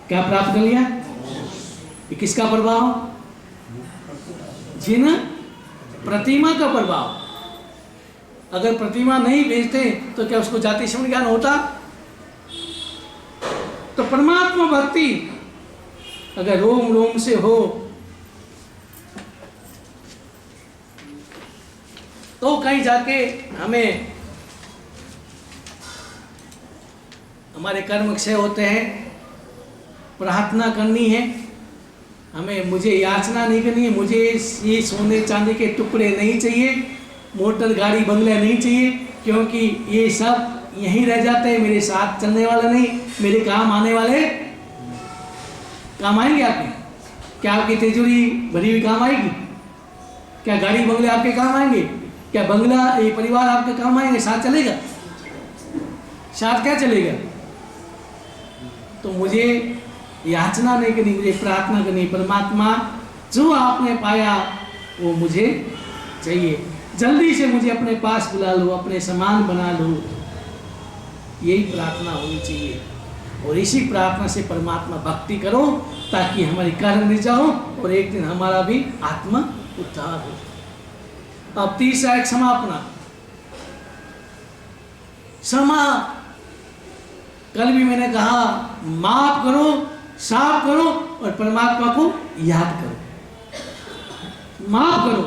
क्या प्राप्त कर लिया? ये किसका प्रभाव? जिन प्रतिमा का प्रभाव। अगर प्रतिमा नहीं बेचते तो क्या उसको जाति क्षण ज्ञान होता? तो परमात्मा भक्ति अगर रोम रोम से हो तो कहीं जाके हमें हमारे कर्म क्षय होते हैं। प्रार्थना करनी है हमें, मुझे याचना नहीं करनी है, मुझे ये सोने चांदी के टुकड़े नहीं चाहिए, मोटर गाड़ी बंगला नहीं चाहिए, क्योंकि ये सब यहीं रह जाते हैं, मेरे साथ चलने वाला नहीं, मेरे काम आने वाले। काम आएंगे आपके? क्या आपकी तिजोरी भरी हुई काम आएगी? क्या गाड़ी बंगले आपके काम आएंगे? क्या बंगला ये परिवार आपके काम आएंगे? साथ चलेगा? साथ क्या चलेगा? तो मुझे याचना नहीं करनी, मुझे प्रार्थना करनी, परमात्मा जो आपने पाया वो मुझे चाहिए, जल्दी से मुझे अपने पास बुला लो, अपने समान बना लो, यही प्रार्थना होनी चाहिए। और इसी प्रार्थना से परमात्मा भक्ति करो ताकि हमारी कर्म मिट जाओ और एक दिन हमारा भी आत्मा उद्धार हो। अब तीसरा एक समापना। क्षमा, कल भी मैंने कहा, माफ करो, साफ करो और परमात्मा को याद करो। माफ करो,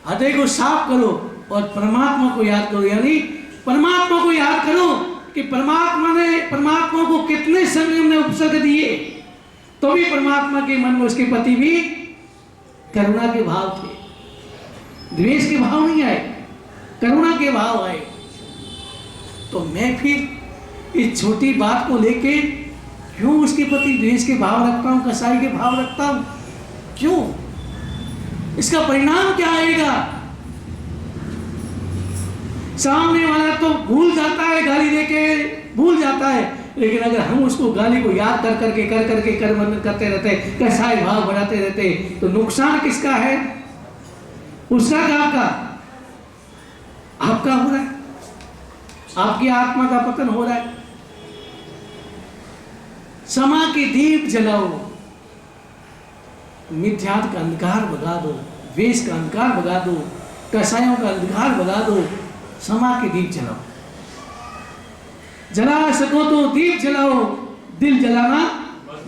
हृदय को साफ करो और परमात्मा को याद करो। यानी परमात्मा को याद करो कि परमात्मा को कितने संयम ने उपसर्ग दिए, तो भी परमात्मा के मन में उसके प्रति भी करुणा के भाव थे, द्वेष के भाव नहीं आए, करुणा के भाव आए। तो मैं फिर इस छोटी बात को लेके क्यों उसके प्रति द्वेष के भाव रखता हूं, कसाई के भाव रखता हूं? क्यों? इसका परिणाम क्या आएगा? सामने वाला तो भूल जाता है, गाली देके भूल जाता है, लेकिन अगर हम उसको गाली को याद कर करके कर्म करते रहते, कसाई भाव बढ़ाते रहते, तो नुकसान किसका है? उसका का आपका? आपका हो रहा है, आपकी आत्मा का पतन हो रहा है। क्षमा के दीप जलाओ, मिथ्यात्व का अंधकार भगा दो, द्वेष का अंधकार भगा दो, कसायों का अंधकार भगा दो, क्षमा के दीप जलाओ। जला सको तो दीप जलाओ, दिल जलाना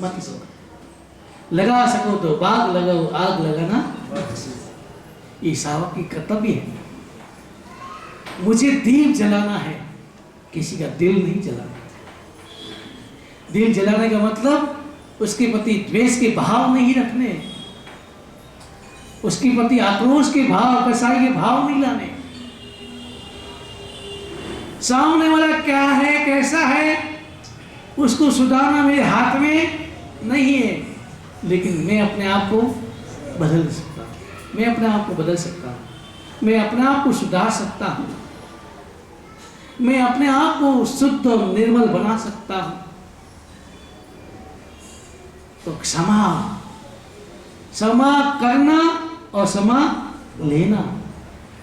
मत सको। लगा सको तो बाग लगाओ, आग लगाना मत सको। ये सावक की कर्तव्य है। मुझे दीप जलाना है, किसी का दिल नहीं जलाना। दिल जलाने का मतलब उसके प्रति द्वेष के भाव नहीं रखने, उसके प्रति आक्रोश के भाव, कसाई के भाव नहीं लाने। सामने वाला क्या है, कैसा है, उसको सुधारना मेरे हाथ में नहीं है, लेकिन मैं अपने आप को बदल सकता हूँ, मैं अपने आप को बदल सकता हूँ, मैं अपने आप को सुधार सकता हूँ, मैं अपने आप को शुद्ध और निर्मल बना सकता हूँ। तो क्षमा, क्षमा करना और क्षमा लेना,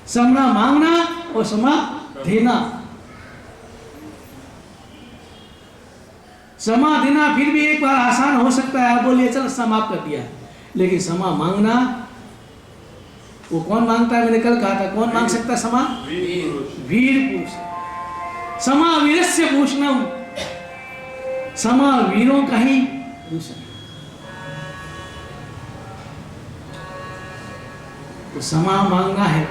क्षमा मांगना और क्षमा देना। क्षमा देना फिर भी एक बार आसान हो सकता है, आप बोलिए चल समाप्त कर दिया, लेकिन क्षमा मांगना वो कौन मांगता है? मैंने कल कहा था, कौन मांग सकता है क्षमा? वीर पुरुष। समावीरस्य भूषणम, समा वीरों का ही भूषण। तो समा मांगना है,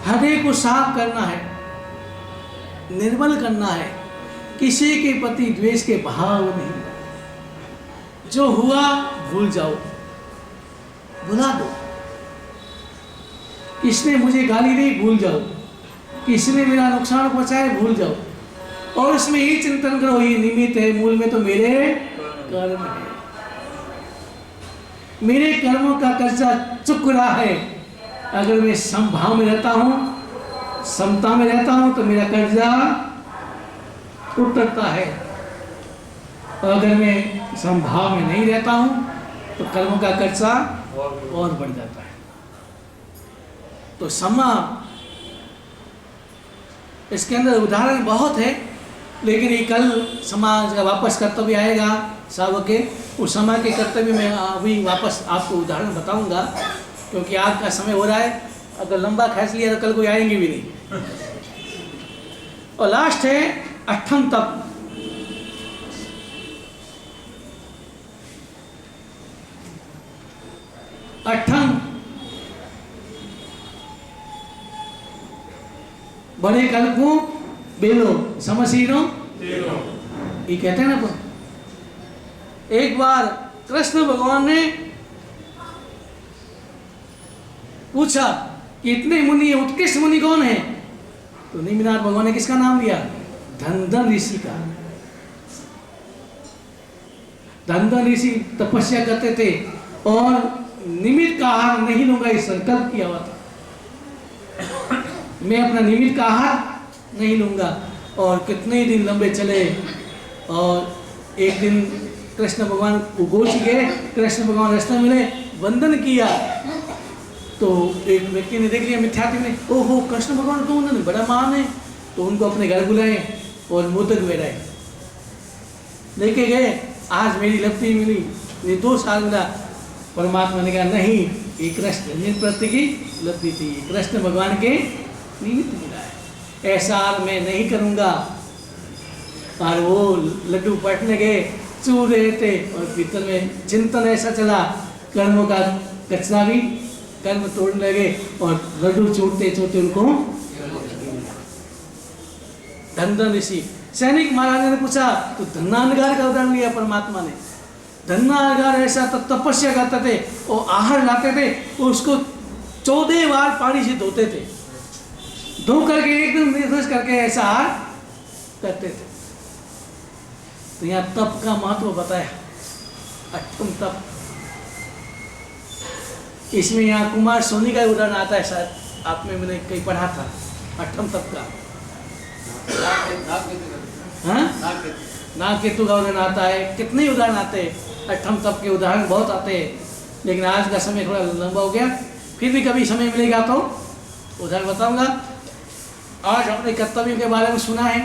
हृदय को साफ करना है, निर्मल करना है, किसी के प्रति द्वेष के भाव नहीं। जो हुआ भूल जाओ, भुला दो। किसने मुझे गाली दी भूल जाओ, किसने मेरा नुकसान पहुंचाया भूल जाओ, और इसमें ये चिंतन करो ये निमित्त है, मूल में तो मेरे कर्म है। मेरे कर्मों का कर्जा चुक रहा है। अगर मैं समभाव में रहता हूं, समता में रहता हूं, तो मेरा कर्जा उतरता है। और अगर मैं समभाव में नहीं रहता हूं, तो कर्मों का कर्जा और बढ़ जाता है। तो समा, इसके अंदर उदाहरण बहुत है, लेकिन ये कल समाज का वापस कर्तव्य आएगा सावक के, उस समय के कर्तव्य में अभी वापस आपको उदाहरण बताऊंगा, क्योंकि आज का समय हो रहा है। अगर लंबा खींच लिया तो कल कोई आएंगे भी नहीं। और लास्ट है अठम तप। अठम बड़े कल को बेलो समसीरो, ये कहते हैं ना। पर एक बार कृष्ण भगवान ने पूछा कि इतने मुनि, उत्कृष्ट मुनि कौन है? तो निमिनाथ भगवान ने किसका नाम लिया? धनधन ऋषि का। धनधन ऋषि तपस्या करते थे और निमित्त का आहार नहीं लूंगा, ये संकल्प किया हुआ था। मैं अपना निमित्त का आहार नहीं लूंगा। और कितने दिन लंबे चले, और एक दिन कृष्ण भगवान गोच गए, कृष्ण भगवान रास्ते मिले, वंदन किया। तो एक व्यक्ति ने देख लिया, मिथ्यात्व ने, ओहो कृष्ण भगवान तो वंदन बड़ा महान है। तो उनको अपने घर बुलाए और मोदक बेराए, लेके गए। आज मेरी लपटी मिली, निर्दोष साल मिला। परमात्मा ने कहा नहीं, ये कृष्ण निवृत्ति की लपटी थी, कृष्ण भगवान के निमित्त मिला है, ऐसा मैं नहीं करूँगा। और वो लड्डू पटने गए, चूर रहे थे, और भीतर में चिंतन ऐसा चला, कर्मों का कचरा भी कर्म तोड़ने लगे, और लड्डू चूरते चूरते उनको धनधन ऋषि। सैनिक महाराज ने पूछा, तो धन्नागार का उदाहरण लिया परमात्मा ने। धन्नागार ऐसा तपस्या करते थे, वो आहार लाते थे, वो उसको 14 बार पानी से धोते थे, धो करके एकदम निर्दोष करके ऐसा आहार करते थे। तो यहाँ तप का महत्व बताया, अठम तप। इसमें यहाँ कुमार सोनी का उदाहरण आता है, शायद आप में मैंने कहीं पढ़ा था अठम तप का। नागकेतु का उदाहरण आता है, कितने उदाहरण आते हैं अठम तप के, उदाहरण बहुत आते हैं। लेकिन आज का समय थोड़ा लंबा हो गया, फिर भी कभी समय मिलेगा तो उदाहरण बताऊंगा। आज अपने कर्तव्य के बारे में सुना है,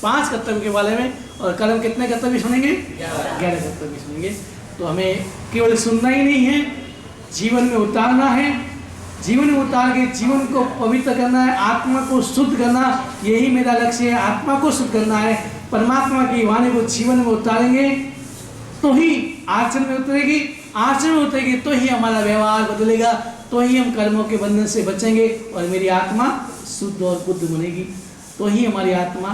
5 कर्तव्य के बारे में, और कल हम कितने कर्तव्य सुनेंगे? 11 कर्तव्य सुनेंगे। तो हमें केवल सुनना ही नहीं है, जीवन में उतारना है। जीवन में उतार के जीवन को पवित्र करना है, आत्मा को शुद्ध करना, यही मेरा लक्ष्य है। आत्मा को शुद्ध करना है, परमात्मा की वाणी को जीवन में उतारेंगे तो ही आचरण में उतरेगी, आचरण में उतरेगी तो ही हमारा व्यवहार बदलेगा, तो ही हम कर्मों के बंधन से बचेंगे, और मेरी आत्मा शुद्ध और बुद्ध बनेगी, तो ही हमारी आत्मा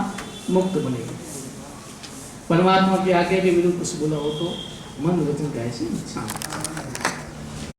मुक्त बनेगी। परमात्मा की आज्ञा के विरुद्ध कुछ बोला हो तो मन वचन कैसे नुकसान।